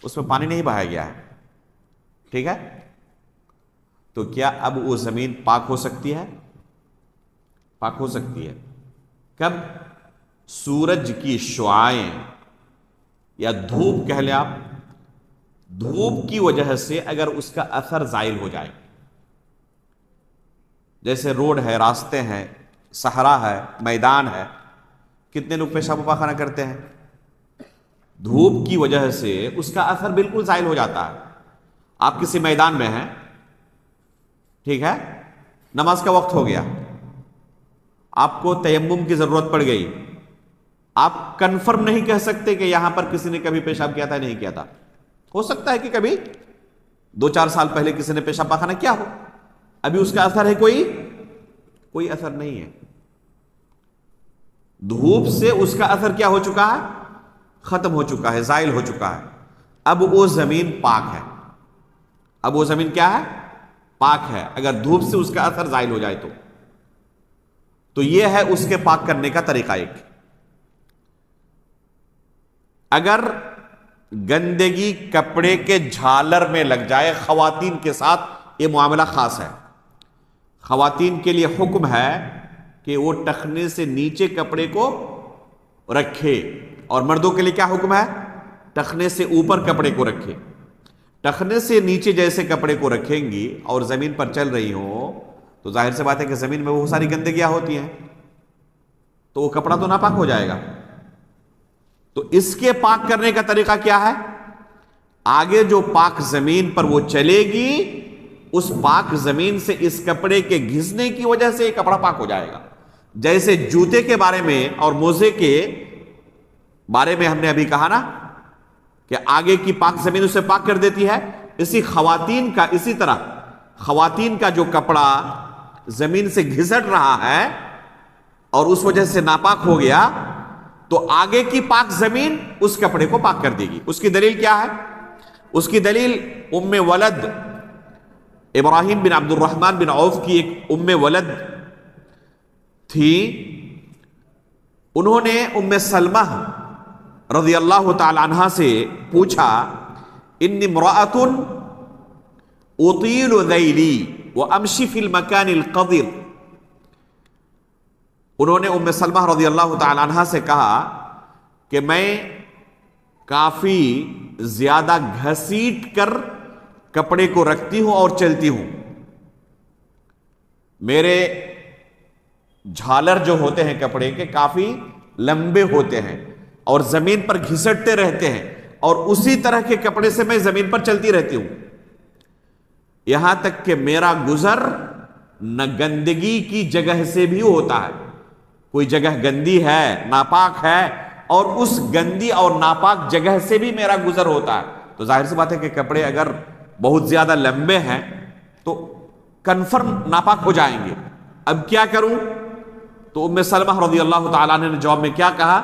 اس میں پانی نہیں بہایا گیا ہے، ٹھیک ہے، تو کیا اب وہ زمین پاک ہو سکتی ہے؟ پاک ہو سکتی ہے۔ کب؟ سورج کی شعاعیں یا دھوپ کہہ لیں آپ، دھوپ کی وجہ سے اگر اس کا اثر زائل ہو جائے، جیسے روڈ ہے، راستے ہیں، صحرا ہے، میدان ہے، کتنے لوگ پیشاب و پاخانہ کرتے ہیں، دھوپ کی وجہ سے اس کا اثر بالکل زائل ہو جاتا ہے۔ آپ کسی میدان میں ہیں، ٹھیک ہے، نماز کا وقت ہو گیا، آپ کو تیمم کی ضرورت پڑ گئی، آپ کنفرم نہیں کہہ سکتے کہ یہاں پر کسی نے کبھی پیشاب کیا تھا نہیں کیا تھا، ہو سکتا ہے کہ کبھی 2-4 سال پہلے کسی نے پیشاب پاخانہ کیا ہو، ابھی اس کا اثر ہے کوئی اثر نہیں ہے، دھوپ سے اس کا اثر کیا ہو چکا ہے؟ ختم ہو چکا ہے، زائل ہو چکا ہے۔ اب وہ زمین پاک ہے، اب وہ زمین کیا ہے؟ پاک ہے، اگر دھوپ سے اس کا اثر زائل ہو جائے تو یہ ہے اس کے پاک کرنے کا طریقہ ایک۔ اگر گندگی کپڑے کے جھالر میں لگ جائے، خواتین کے ساتھ یہ معاملہ خاص ہے، خواتین کے لیے حکم ہے کہ وہ ٹخنے سے نیچے کپڑے کو رکھے، اور مردوں کے لیے کیا حکم ہے؟ ٹخنے سے اوپر کپڑے کو رکھے۔ ٹخنے سے نیچے جیسے کپڑے کو رکھیں گی اور زمین پر چل رہی ہوں تو ظاہر سے بات ہے کہ زمین میں وہ ساری گندگیاں ہوتی ہیں، تو وہ کپڑا تو ناپاک ہو جائے گا۔ تو اس کے پاک کرنے کا طریقہ کیا ہے؟ آگے جو پاک زمین پر وہ چلے گی، اس پاک زمین سے اس کپڑے کے گھسنے کی وجہ سے یہ کپڑا پاک ہو جائے گا۔ جیسے جوتے کے بارے میں اور موزے کے بارے میں ہم نے ابھی کہا نا کہ آگے کی پاک زمین اسے پاک کر دیتی ہے، اسی خواتین کا اسی طرح خواتین کا جو کپڑا زمین سے گھسٹ رہا ہے اور اس وجہ سے ناپاک ہو گیا تو آگے کی پاک زمین اس کپڑے کو پاک کر دے گی. اس کی دلیل کیا ہے؟ اس کی دلیل ام ولد ابراہیم بن عبد الرحمن بن عوف کی ایک ام ولد تھی. انہوں نے ام سلمہ رضی اللہ تعالی عنہا سے پوچھا انی امرأۃ اطیل ذیلی وامشی فی المکان القذر. انہوں نے ام سلمہ رضی اللہ تعالی عنہا سے کہا کہ میں کافی زیادہ گھسیٹ کر کپڑے کو رکھتی ہوں اور چلتی ہوں. میرے جھالر جو ہوتے ہیں کپڑے کے کافی لمبے ہوتے ہیں اور زمین پر گھسٹتے رہتے ہیں اور اسی طرح کے کپڑے سے میں زمین پر چلتی رہتی ہوں. یہاں تک کہ میرا گزر نہ گندگی کی جگہ سے بھی ہوتا ہے. کوئی جگہ گندی ہے، ناپاک ہے، اور اس گندی اور ناپاک جگہ سے بھی میرا گزر ہوتا ہے. تو ظاہر سی بات ہے کہ کپڑے اگر بہت زیادہ لمبے ہیں تو کنفرم ناپاک ہو جائیں گے. اب کیا کروں؟ تو ام سلمہ رضی اللہ تعالیٰ عنہ نے جواب میں کیا کہا؟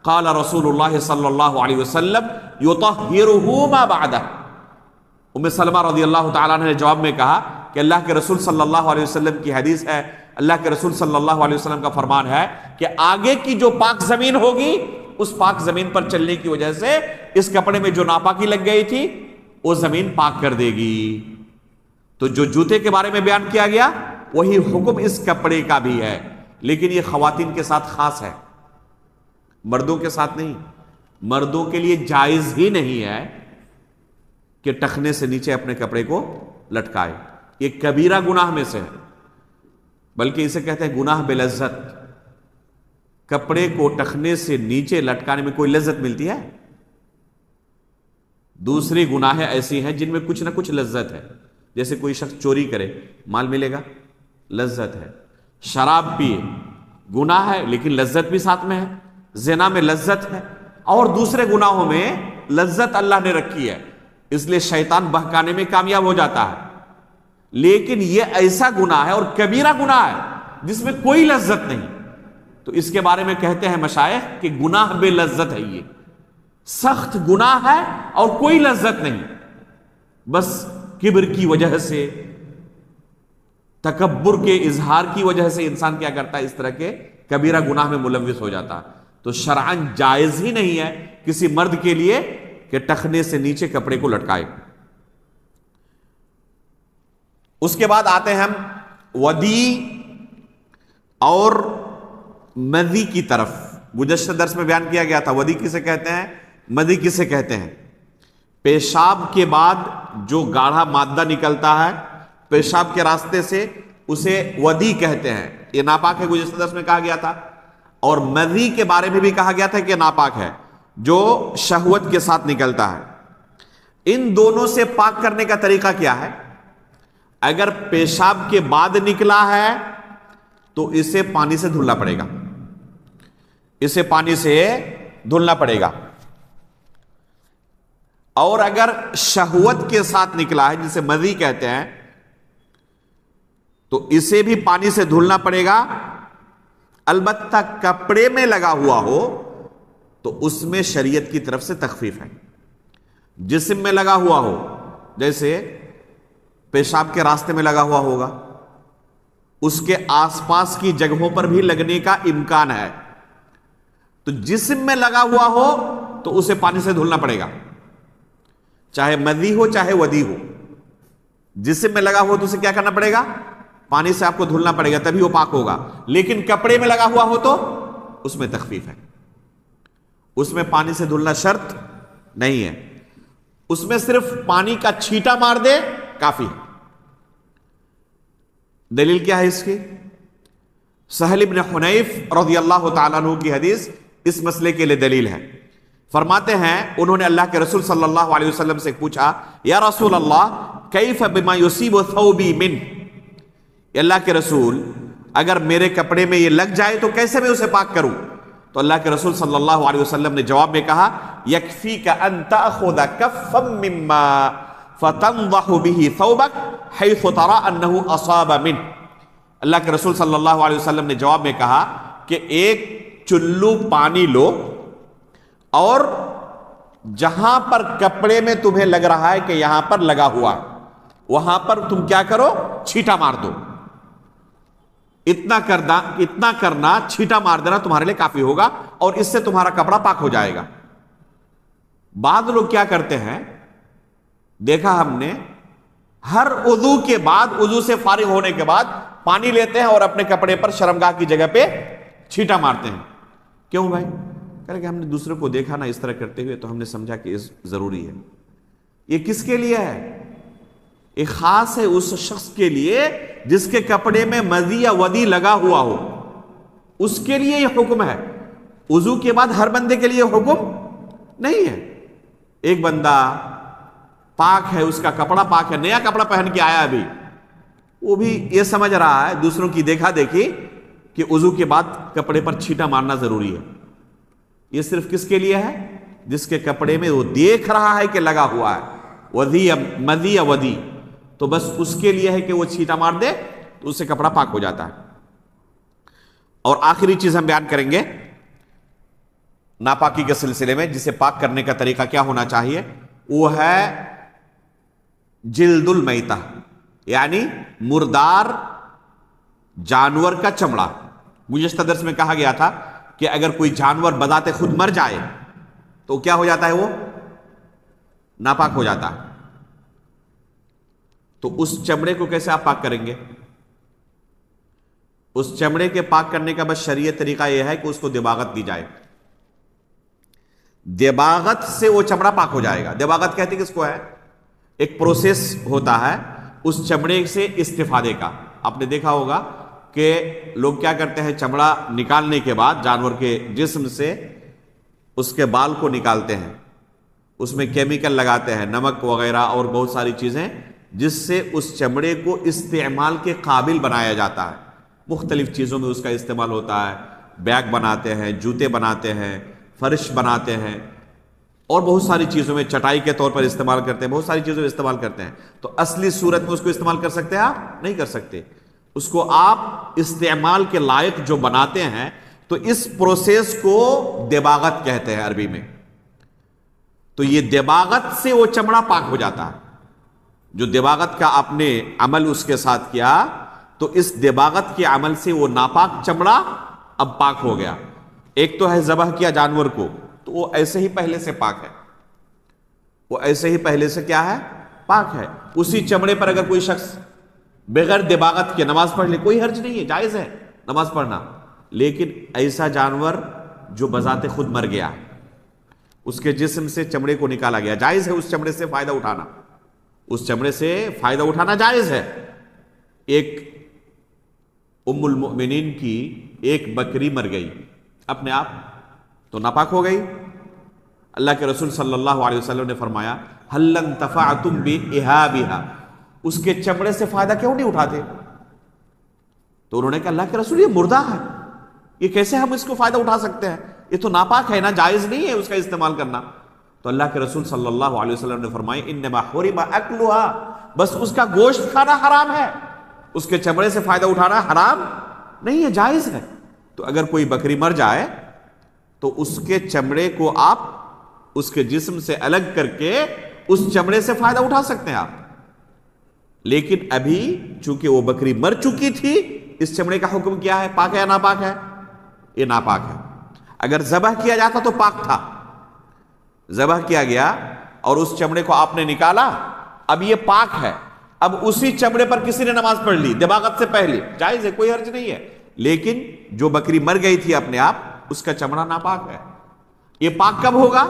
قال رسول اللہ صلی اللہ علیہ وسلم یطہرہ ما بعدہ. ام سلمہ رضی اللہ تعالیٰ عنہ نے جواب میں کہا کہ اللہ کے رسول صلی اللہ علیہ وسلم کی حدیث ہے، اللہ کے رسول صلی اللہ علیہ وسلم کا فرمان ہے کہ آگے کی جو پاک زمین ہوگی اس پاک زمین پر چلنے کی وجہ سے اس کپڑے میں جو ناپاکی لگ گئی تھی وہ زمین پاک کر دے گی. تو جو جوتے کے بارے میں بیان کیا گیا وہی حکم اس کپڑے کا بھی ہے، لیکن یہ خواتین کے ساتھ خاص ہے، مردوں کے ساتھ نہیں. مردوں کے لیے جائز ہی نہیں ہے کہ ٹخنے سے نیچے اپنے کپڑے کو لٹکائے. یہ کبیرہ گناہ میں سے ہے، بلکہ اسے کہتے ہیں گناہ بے لذت. کپڑے کو ٹخنے سے نیچے لٹکانے میں کوئی لذت ملتی ہے؟ دوسری گناہیں ایسی ہیں جن میں کچھ نہ کچھ لذت ہے. جیسے کوئی شخص چوری کرے، مال ملے گا، لذت ہے. شراب پیے، گناہ ہے لیکن لذت بھی ساتھ میں ہے. زنا میں لذت ہے، اور دوسرے گناہوں میں لذت اللہ نے رکھی ہے، اس لیے شیطان بہکانے میں کامیاب ہو جاتا ہے. لیکن یہ ایسا گناہ ہے اور کبیرہ گناہ ہے جس میں کوئی لذت نہیں. تو اس کے بارے میں کہتے ہیں مشائخ کہ گناہ بے لذت ہے. یہ سخت گناہ ہے اور کوئی لذت نہیں، بس کبر کی وجہ سے، تکبر کے اظہار کی وجہ سے انسان کیا کرتا ہے، اس طرح کے کبیرہ گناہ میں ملوث ہو جاتا ہے. تو شرعاً جائز ہی نہیں ہے کسی مرد کے لیے کہ ٹخنے سے نیچے کپڑے کو لٹکائے. اس کے بعد آتے ہیں ہم ودی اور مدی کی طرف. گزشتہ درس میں بیان کیا گیا تھا ودی کسے کہتے ہیں، مدی کسے کہتے ہیں. پیشاب کے بعد جو گاڑھا مادہ نکلتا ہے پیشاب کے راستے سے اسے ودی کہتے ہیں. یہ ناپاک ہے، گزشتہ درس میں کہا گیا تھا. اور مدی کے بارے میں بھی کہا گیا تھا کہ ناپاک ہے، جو شہوت کے ساتھ نکلتا ہے. ان دونوں سے پاک کرنے کا طریقہ کیا ہے؟ اگر پیشاب کے بعد نکلا ہے تو اسے پانی سے دھلنا پڑے گا، اسے پانی سے دھلنا پڑے گا. اور اگر شہوت کے ساتھ نکلا ہے جسے مذی کہتے ہیں تو اسے بھی پانی سے دھلنا پڑے گا. البتہ کپڑے میں لگا ہوا ہو تو اس میں شریعت کی طرف سے تخفیف ہے. جسم میں لگا ہوا ہو، جیسے پیشاب کے راستے میں لگا ہوا ہوگا، اس کے آس پاس کی جگہوں پر بھی لگنے کا امکان ہے، تو جسم میں لگا ہوا ہو تو اسے پانی سے دھلنا پڑے گا، چاہے مذی ہو چاہے ودی ہو. جسم میں لگا ہو تو اسے کیا کرنا پڑے گا؟ پانی سے آپ کو دھلنا پڑے گا، تبھی وہ پاک ہوگا. لیکن کپڑے میں لگا ہوا ہو تو اس میں تخفیف ہے، اس میں پانی سے دھلنا شرط نہیں ہے، اس میں صرف پانی کا چھینٹا مار دے کافی. دلیل کیا ہے اس کی؟ سہل بن حنیف رضی اللہ تعالیٰ عنہ کی حدیث اس مسئلے کے لیے دلیل ہے. فرماتے ہیں انہوں نے اللہ کے رسول صلی اللہ علیہ وسلم سے پوچھا، یا رسول اللہ کیف بما یصیب ثوبی من، اللہ کے رسول اگر میرے کپڑے میں یہ لگ جائے تو کیسے میں اسے پاک کروں؟ تو اللہ کے رسول صلی اللہ علیہ وسلم نے جواب میں کہا، یکفیک ان تأخذ کفا مما فَتَنْضَحُ بِهِ ثَوْبَكَ حَيْثُ تَرَى أَنَّهُ أَصَابَ مِنْهُ۔ اللہ کے رسول صلی اللہ علیہ وسلم نے جواب میں کہا کہ ایک چلو پانی لو اور جہاں پر کپڑے میں تمہیں لگ رہا ہے کہ یہاں پر لگا ہوا، وہاں پر تم کیا کرو، چھینٹا مار دو۔ اتنا کرنا، چھینٹا مار دینا تمہارے لیے کافی ہوگا، اور اس سے تمہارا کپڑا پاک ہو جائے گا۔ بعض لوگ کیا کرتے ہیں، دیکھا ہم نے، ہر وضو کے بعد، وضو سے فارغ ہونے کے بعد پانی لیتے ہیں اور اپنے کپڑے پر شرمگاہ کی جگہ پہ چھینٹا مارتے ہیں۔ کیوں بھائی؟ کہ ہم نے دوسرے کو دیکھا نا اس طرح کرتے ہوئے، تو ہم نے سمجھا کہ ضروری ہے۔ یہ کس کے لیے ہے؟ یہ خاص ہے اس شخص کے لیے جس کے کپڑے میں مزی یا ودی لگا ہوا ہو، اس کے لیے یہ حکم ہے۔ وضو کے بعد ہر بندے کے لیے حکم نہیں ہے۔ ایک بندہ پاک ہے، اس کا کپڑا پاک ہے، نیا کپڑا پہن کے آیا ابھی، وہ بھی یہ سمجھ رہا ہے دوسروں کی دیکھا دیکھی کہ وضو کے بعد کپڑے پر چھینٹا مارنا ضروری ہے۔ یہ صرف کس کے لیے ہے؟ جس کے کپڑے میں وہ دیکھ رہا ہے کہ لگا ہوا ہے وضی یا مزی یا ودی، تو بس اس کے لیے ہے کہ وہ چھینٹا مار دے تو اس سے کپڑا پاک ہو جاتا ہے۔ اور آخری چیز ہم بیان کریں گے ناپاکی کے سلسلے میں، جسے پاک کرنے کا طریقہ کیا ہونا چاہیے، وہ ہے جلد المیتہ، یعنی مردار جانور کا چمڑا۔ گزشتہ درس میں کہا گیا تھا کہ اگر کوئی جانور بذات خود مر جائے تو کیا ہو جاتا ہے، وہ ناپاک ہو جاتا ہے۔ تو اس چمڑے کو کیسے آپ پاک کریں گے؟ اس چمڑے کے پاک کرنے کا بس شرعی طریقہ یہ ہے کہ اس کو دباغت دی جائے، دباغت سے وہ چمڑا پاک ہو جائے گا۔ دباغت کہتے ہیں کس کو ہے؟ ایک پروسیس ہوتا ہے اس چمڑے سے استفادے کا۔ آپ نے دیکھا ہوگا کہ لوگ کیا کرتے ہیں، چمڑا نکالنے کے بعد جانور کے جسم سے اس کے بال کو نکالتے ہیں، اس میں کیمیکل لگاتے ہیں، نمک وغیرہ اور بہت ساری چیزیں، جس سے اس چمڑے کو استعمال کے قابل بنایا جاتا ہے۔ مختلف چیزوں میں اس کا استعمال ہوتا ہے، بیگ بناتے ہیں، جوتے بناتے ہیں، فرش بناتے ہیں، اور بہت ساری چیزوں میں چٹائی کے طور پر استعمال کرتے ہیں، بہت ساری چیزوں میں استعمال کرتے ہیں۔ تو اصلی صورت میں اس کو استعمال کر سکتے ہیں آپ؟ نہیں کر سکتے۔ اس کو آپ استعمال کے لائق جو بناتے ہیں، تو اس پروسیس کو دباغت کہتے ہیں عربی میں۔ تو یہ دباغت سے وہ چمڑا پاک ہو جاتا ہے۔ جو دباغت کا آپ نے عمل اس کے ساتھ کیا، تو اس دباغت کے عمل سے وہ ناپاک چمڑا اب پاک ہو گیا۔ ایک تو ہے ذبح کیا جانور کو، تو وہ ایسے ہی پہلے سے پاک ہے، وہ ایسے ہی پہلے سے کیا ہے، پاک ہے۔ اسی چمڑے پر اگر کوئی شخص بغیر دباغت کے نماز پڑھ لے، کوئی حرج نہیں ہے، جائز ہے نماز پڑھنا۔ لیکن ایسا جانور جو بذات خود مر گیا، اس کے جسم سے چمڑے کو نکالا گیا، جائز ہے اس چمڑے سے فائدہ اٹھانا، اس چمڑے سے فائدہ اٹھانا جائز ہے۔ ایک ام المؤمنین کی ایک بکری مر گئی اپنے آپ، تو ناپاک ہو گئی۔ اللہ کے رسول صلی اللہ علیہ وسلم نے فرمایا هل انتفعتم بإهابها، اس کے چمڑے سے فائدہ کیوں نہیں اٹھاتے؟ تو انہوں نے کہا اللہ کے رسول یہ مردہ ہے، یہ کیسے ہم اس کو فائدہ اٹھا سکتے ہیں، یہ تو ناپاک ہے نا، جائز نہیں ہے اس کا استعمال کرنا۔ تو اللہ کے رسول صلی اللہ علیہ وسلم نے فرمایا انما حرم اکلها، بس اس کا گوشت کھانا حرام ہے، اس کے چمڑے سے فائدہ اٹھانا حرام نہیں ہے، جائز ہے۔ تو اگر کوئی بکری مر جائے تو اس کے چمڑے کو آپ اس کے جسم سے الگ کر کے اس چمڑے سے فائدہ اٹھا سکتے ہیں آپ۔ لیکن ابھی چونکہ وہ بکری مر چکی تھی، اس چمڑے کا حکم کیا ہے، پاک ہے یا ناپاک ہے؟ یہ ناپاک ہے۔ اگر ذبح کیا جاتا تو پاک تھا، ذبح کیا گیا اور اس چمڑے کو آپ نے نکالا، اب یہ پاک ہے۔ اب اسی چمڑے پر کسی نے نماز پڑھ لی دباغت سے پہلے، جائز ہے، کوئی حرج نہیں ہے۔ لیکن جو بکری مر گئی تھی اپنے آپ، اس کا چمڑا ناپاک ہے۔ یہ پاک کب ہوگا؟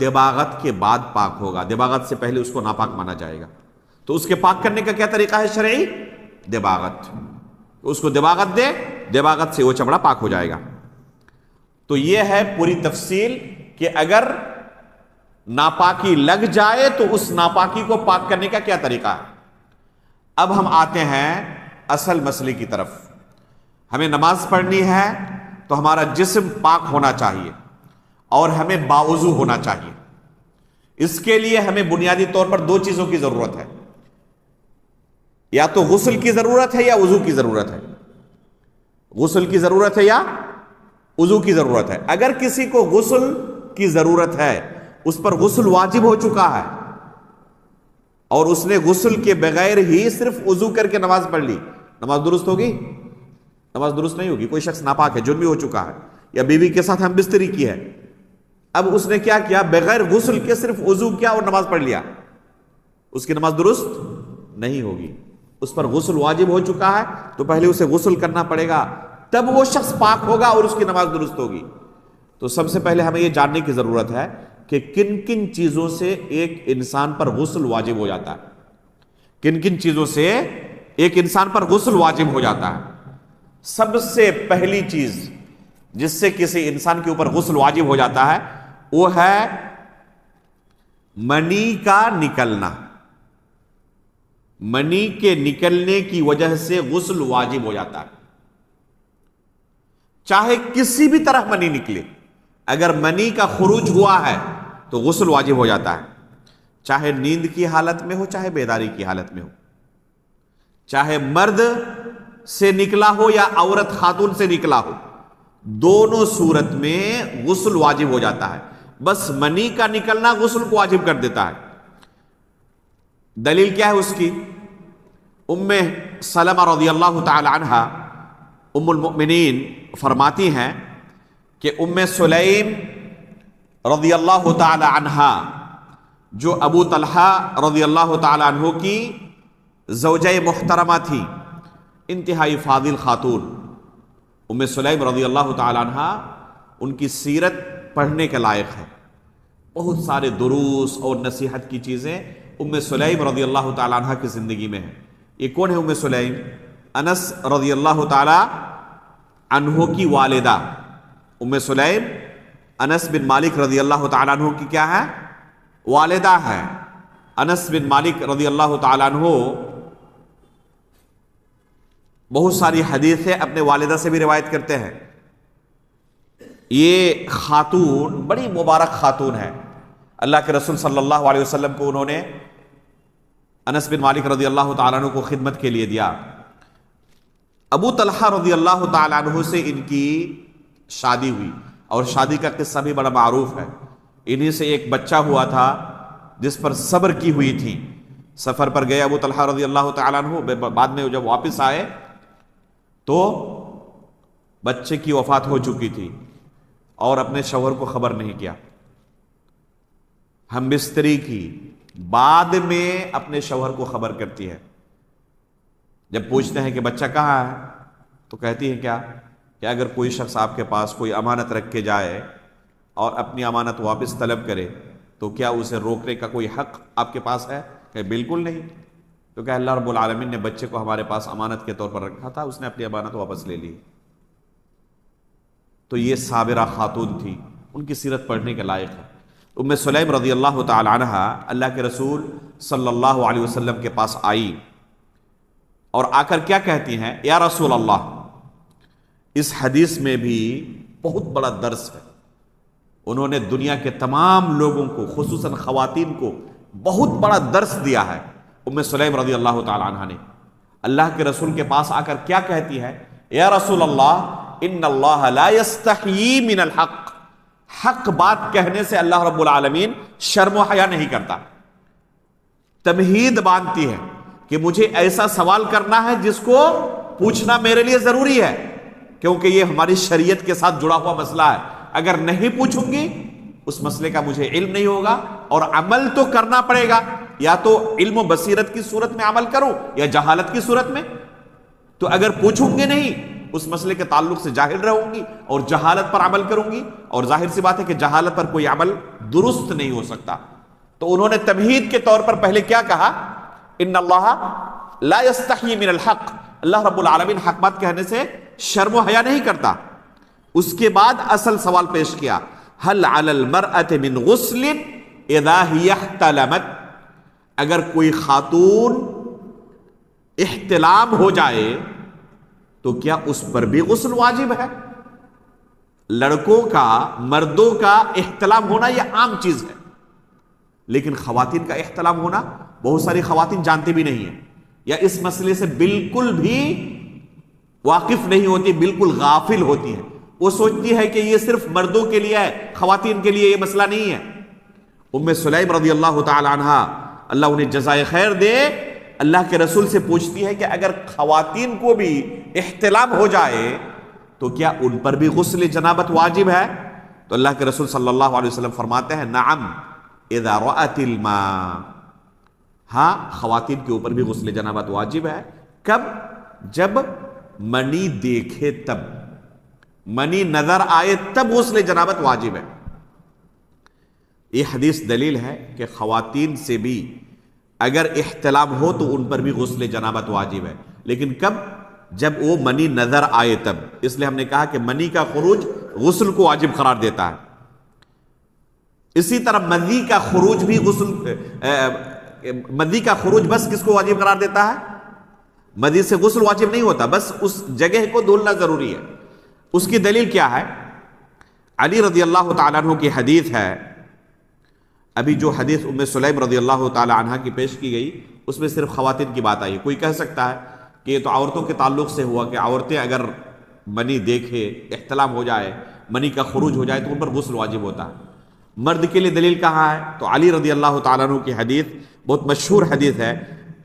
دباغت کے بعد پاک ہوگا، دباغت سے پہلے اس کو ناپاک مانا جائے گا۔ تو اس کے پاک کرنے کا کیا طریقہ ہے شرعی؟ دباغت، اس کو دباغت دے، دباغت سے وہ چمڑا پاک ہو جائے گا۔ تو یہ ہے پوری تفصیل کہ اگر ناپاکی لگ جائے تو اس ناپاکی کو پاک کرنے کا کیا طریقہ ہے۔ اب ہم آتے ہیں اصل مسئلے کی طرف۔ ہمیں نماز پڑھنی ہے تو ہمارا جسم پاک ہونا چاہیے اور ہمیں باوضو ہونا چاہیے۔ اس کے لیے ہمیں بنیادی طور پر دو چیزوں کی ضرورت ہے، یا تو غسل کی ضرورت ہے یا وضو کی ضرورت ہے، غسل کی ضرورت ہے یا وضو کی ضرورت ہے۔ اگر کسی کو غسل کی ضرورت ہے، اس پر غسل واجب ہو چکا ہے اور اس نے غسل کے بغیر ہی صرف وضو کر کے نماز پڑھ لی، نماز درست ہوگی؟ نماز درست نہیں ہوگی۔ کوئی شخص ناپاک ہے، جرمی ہو چکا ہے، یا بیوی کے ساتھ ہم بستری کی ہے، اب اس نے کیا کیا؟ بغیر غسل کے صرف وضو کیا اور نماز پڑھ لیا، اس کی نماز درست نہیں ہوگی۔ اس پر غسل واجب ہو چکا ہے تو پہلے اسے غسل کرنا پڑے گا، تب وہ شخص پاک ہوگا اور اس کی نماز درست ہوگی۔ تو سب سے پہلے ہمیں یہ جاننے کی ضرورت ہے کہ کن کن چیزوں سے ایک انسان پر غسل واجب ہو جاتا ہے، کن کن چیزوں سے ایک انسان پر غسل واجب ہو جاتا ہے۔ سب سے پہلی چیز جس سے کسی انسان کے اوپر غسل واجب ہو جاتا ہے وہ ہے منی کا نکلنا۔ منی کے نکلنے کی وجہ سے غسل واجب ہو جاتا ہے، چاہے کسی بھی طرح منی نکلے، اگر منی کا خروج ہوا ہے تو غسل واجب ہو جاتا ہے، چاہے نیند کی حالت میں ہو چاہے بیداری کی حالت میں ہو، چاہے مرد سے نکلا ہو یا عورت خاتون سے نکلا ہو، دونوں صورت میں غسل واجب ہو جاتا ہے۔ بس منی کا نکلنا غسل کو واجب کر دیتا ہے۔ دلیل کیا ہے اس کی؟ ام سلمہ رضی اللہ تعالی عنہا ام المؤمنین فرماتی ہیں کہ ام سلیم رضی اللہ تعالی عنہا، جو ابو طلحہ رضی اللہ تعالی عنہ کی زوجہ محترمہ تھی، انتہائی فاضل خاتون، ام سلیم رضی اللہ تعالی عنہا، ان کی سیرت پڑھنے کے لائق ہے، بہت سارے دروس اور نصیحت کی چیزیں ام سلیم رضی اللہ تعالی عنہ کی زندگی میں ہیں۔ یہ کون ہے ام سلیم؟ انس رضی اللہ تعالی عنہ کی والدہ ام سلیم انس بن مالک رضی اللہ تعالی عنہ کی کیا ہے؟ والدہ ہے۔ انس بن مالک رضی اللہ تعالی عنہ بہت ساری حدیثیں اپنے والدہ سے بھی روایت کرتے ہیں۔ یہ خاتون بڑی مبارک خاتون ہے، اللہ کے رسول صلی اللہ علیہ وسلم کو انہوں نے انس بن مالک رضی اللہ تعالیٰ عنہ کو خدمت کے لیے دیا۔ ابو طلحہ رضی اللہ تعالیٰ عنہ سے ان کی شادی ہوئی، اور شادی کا قصہ بھی بڑا معروف ہے۔ انہی سے ایک بچہ ہوا تھا جس پر صبر کی ہوئی تھی۔ سفر پر گئے ابو طلحہ رضی اللہ تعالیٰ عنہ، بعد میں جب واپس آئے تو بچے کی وفات ہو چکی تھی اور اپنے شوہر کو خبر نہیں کیا، ہم بستری کی، بعد میں اپنے شوہر کو خبر کرتی ہے۔ جب پوچھتے ہیں کہ بچہ کہاں ہے تو کہتی ہے کیا کہ اگر کوئی شخص آپ کے پاس کوئی امانت رکھ کے جائے اور اپنی امانت واپس طلب کرے تو کیا اسے روکنے کا کوئی حق آپ کے پاس ہے؟ کہ بالکل نہیں، کیونکہ اللہ رب العالمین نے بچے کو ہمارے پاس امانت کے طور پر رکھا تھا، اس نے اپنی امانت واپس لے لی۔ تو یہ صابرہ خاتون تھی، ان کی سیرت پڑھنے کے لائق ہے۔ ام سلیم رضی اللہ تعالی عنہ اللہ کے رسول صلی اللہ علیہ وسلم کے پاس آئی اور آ کر کیا کہتی ہیں؟ یا رسول اللہ۔ اس حدیث میں بھی بہت بڑا درس ہے، انہوں نے دنیا کے تمام لوگوں کو خصوصاً خواتین کو بہت بڑا درس دیا ہے۔ ام سلیم رضی اللہ تعالی عنہ نے اللہ کے رسول کے پاس آ کر کیا کہتی ہے؟ یا رسول اللہ ان اللہ لا یستحیی من الحق، حق بات کہنے سے اللہ رب العالمین شرم و حیا نہیں کرتا۔ تمہید باندھتی ہے کہ مجھے ایسا سوال کرنا ہے جس کو پوچھنا میرے لیے ضروری ہے، کیونکہ یہ ہماری شریعت کے ساتھ جڑا ہوا مسئلہ ہے۔ اگر نہیں پوچھوں گی اس مسئلے کا مجھے علم نہیں ہوگا، اور عمل تو کرنا پڑے گا، یا تو علم و بصیرت کی صورت میں عمل کروں یا جہالت کی صورت میں۔ تو اگر پوچھوں گے نہیں اس مسئلے کے تعلق سے جاہل رہوں گی اور جہالت پر عمل کروں گی، اور ظاہر سی بات ہے کہ جہالت پر کوئی عمل درست نہیں ہو سکتا۔ تو انہوں نے تمہید کے طور پر پہلے کیا کہا؟ ان اللہ لا یستحیی من الحق، اللہ رب العالمین حق بات کہنے سے شرم و حیا نہیں کرتا۔ اس کے بعد اصل سوال پیش کیا، هل علی المرأة من غسل اذا هی احتلمت، اگر کوئی خاتون احتلام ہو جائے تو کیا اس پر بھی غسل واجب ہے؟ لڑکوں کا، مردوں کا احتلام ہونا یہ عام چیز ہے، لیکن خواتین کا احتلام ہونا بہت ساری خواتین جانتی بھی نہیں ہیں، یا اس مسئلے سے بالکل بھی واقف نہیں ہوتی، بالکل غافل ہوتی ہے. وہ سوچتی ہے کہ یہ صرف مردوں کے لیے ہے، خواتین کے لیے یہ مسئلہ نہیں ہے. ام سلیم رضی اللہ تعالی عنہ، اللہ انہیں جزائے خیر دے، اللہ کے رسول سے پوچھتی ہے کہ اگر خواتین کو بھی احتلام ہو جائے تو کیا ان پر بھی غسل جنابت واجب ہے؟ تو اللہ کے رسول صلی اللہ علیہ وسلم فرماتے ہیں نعم اذا رأت الماء، ہاں خواتین کے اوپر بھی غسل جنابت واجب ہے. کب؟ جب منی دیکھے، تب منی نظر آئے تب غسل جنابت واجب ہے. یہ حدیث دلیل ہے کہ خواتین سے بھی اگر احتلام ہو تو ان پر بھی غسل جنابت واجب ہے، لیکن کب؟ جب وہ منی نظر آئے تب. اس لیے ہم نے کہا کہ منی کا خروج غسل کو واجب قرار دیتا ہے. اسی طرح مدی کا خروج بھی مدی کا خروج بس کس کو واجب قرار دیتا ہے؟ مدی سے غسل واجب نہیں ہوتا، بس اس جگہ کو دھلنا ضروری ہے. اس کی دلیل کیا ہے؟ علی رضی اللہ تعالیٰ عنہ کی حدیث ہے. ابھی جو حدیث ام سلیم رضی اللہ تعالی عنہ کی پیش کی گئی اس میں صرف خواتین کی بات آئی. کوئی کہہ سکتا ہے کہ یہ تو عورتوں کے تعلق سے ہوا کہ عورتیں اگر منی دیکھے، احتلام ہو جائے، منی کا خروج ہو جائے تو ان پر غسل واجب ہوتا ہے. مرد کے لیے دلیل کہاں ہے؟ تو علی رضی اللہ تعالیٰ عنہ کی حدیث بہت مشہور حدیث ہے.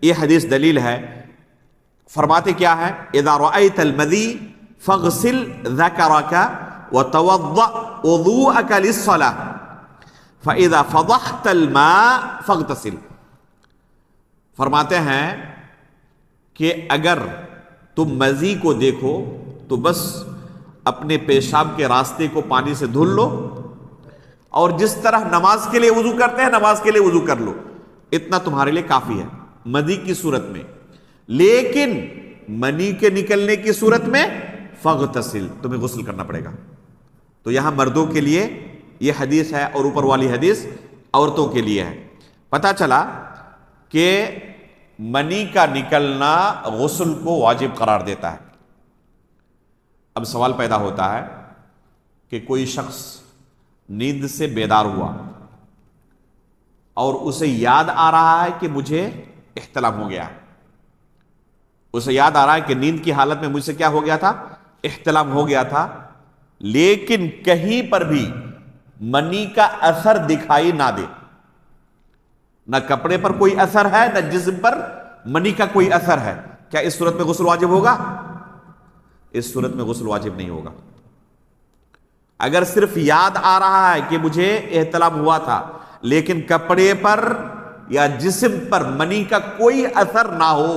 یہ حدیث دلیل ہے. فرماتے کیا ہے؟ اذا رأيت المذي فاغسل ذكرك وتوضأ وضوءك للصلاة فإذا فضحت الماء فاغتسل. فرماتے ہیں کہ اگر تم مزی کو دیکھو تو بس اپنے پیشاب کے راستے کو پانی سے دھل لو، اور جس طرح نماز کے لیے وضو کرتے ہیں نماز کے لیے وضو کر لو. اتنا تمہارے لیے کافی ہے مزی کی صورت میں. لیکن منی کے نکلنے کی صورت میں فاغتسل، تمہیں غسل کرنا پڑے گا. تو یہاں مردوں کے لیے یہ حدیث ہے اور اوپر والی حدیث عورتوں کے لیے ہے. پتہ چلا کہ منی کا نکلنا غسل کو واجب قرار دیتا ہے. اب سوال پیدا ہوتا ہے کہ کوئی شخص نیند سے بیدار ہوا اور اسے یاد آ رہا ہے کہ مجھے احتلام ہو گیا. اسے یاد آ رہا ہے کہ نیند کی حالت میں مجھ سے کیا ہو گیا تھا؟ احتلام ہو گیا تھا، لیکن کہیں پر بھی منی کا اثر دکھائی نہ دے. نہ کپڑے پر کوئی اثر ہے، نہ جسم پر منی کا کوئی اثر ہے. کیا اس صورت میں غسل واجب ہوگا؟ اس صورت میں غسل واجب نہیں ہوگا. اگر صرف یاد آ رہا ہے کہ مجھے احتلام ہوا تھا لیکن کپڑے پر یا جسم پر منی کا کوئی اثر نہ ہو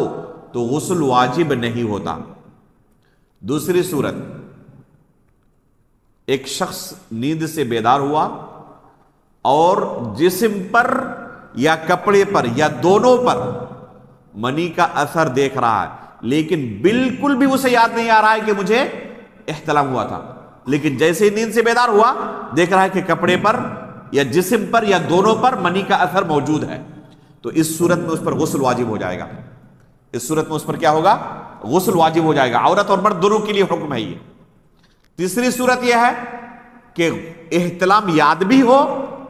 تو غسل واجب نہیں ہوتا. دوسری صورت، ایک شخص نیند سے بیدار ہوا اور جسم پر یا کپڑے پر یا دونوں پر منی کا اثر دیکھ رہا ہے، لیکن بالکل بھی اسے یاد نہیں آ رہا ہے کہ مجھے احتلام ہوا تھا. لیکن جیسے ہی نیند سے بیدار ہوا دیکھ رہا ہے کہ کپڑے پر یا جسم پر یا دونوں پر منی کا اثر موجود ہے، تو اس صورت میں اس پر غسل واجب ہو جائے گا. اس صورت میں اس پر کیا ہوگا؟ غسل واجب ہو جائے گا. عورت اور مرد دونوں کے لیے حکم ہے یہ. تیسری صورت یہ ہے کہ احتلام یاد بھی ہو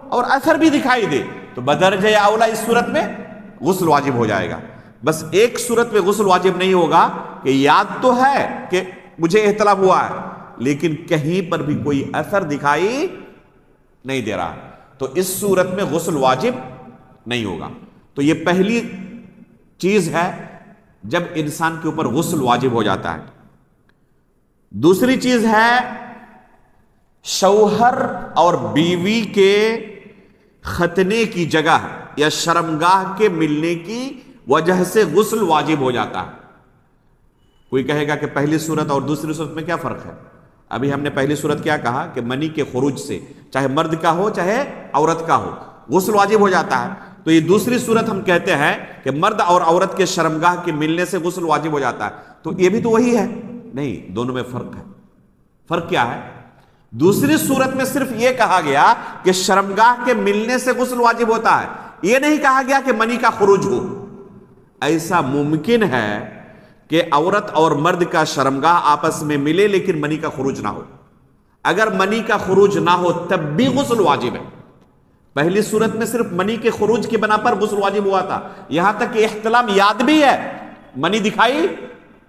اور اثر بھی دکھائی دے تو بدرجہ اولا اس صورت میں غسل واجب ہو جائے گا. بس ایک صورت میں غسل واجب نہیں ہوگا کہ یاد تو ہے کہ مجھے احتلام ہوا ہے لیکن کہیں پر بھی کوئی اثر دکھائی نہیں دے رہا، تو اس صورت میں غسل واجب نہیں ہوگا. تو یہ پہلی چیز ہے جب انسان کے اوپر غسل واجب ہو جاتا ہے. دوسری چیز ہے شوہر اور بیوی کے ختنے کی جگہ یا شرمگاہ کے ملنے کی وجہ سے غسل واجب ہو جاتا ہے. کوئی کہے گا کہ پہلی صورت اور دوسری صورت میں کیا فرق ہے؟ ابھی ہم نے پہلی صورت کیا کہا کہ منی کے خروج سے چاہے مرد کا ہو چاہے عورت کا ہو غسل واجب ہو جاتا ہے. تو یہ دوسری صورت ہم کہتے ہیں کہ مرد اور عورت کے شرمگاہ کے ملنے سے غسل واجب ہو جاتا ہے. تو یہ بھی تو وہی ہے؟ نہیں، دونوں میں فرق ہے. فرق کیا ہے؟ دوسری صورت میں صرف یہ کہا گیا کہ شرمگاہ کے ملنے سے غسل واجب ہوتا ہے، یہ نہیں کہا گیا کہ منی کا خروج ہو. ایسا ممکن ہے کہ عورت اور مرد کا شرمگاہ آپس میں ملے لیکن منی کا خروج نہ ہو. اگر منی کا خروج نہ ہو تب بھی غسل واجب ہے، پہلی صورت میں صرف منی کے خروج کی بنا پر غسل واجب ہوا تھا، یہاں تک کہ احتلام یاد بھی ہے، منی دکھائی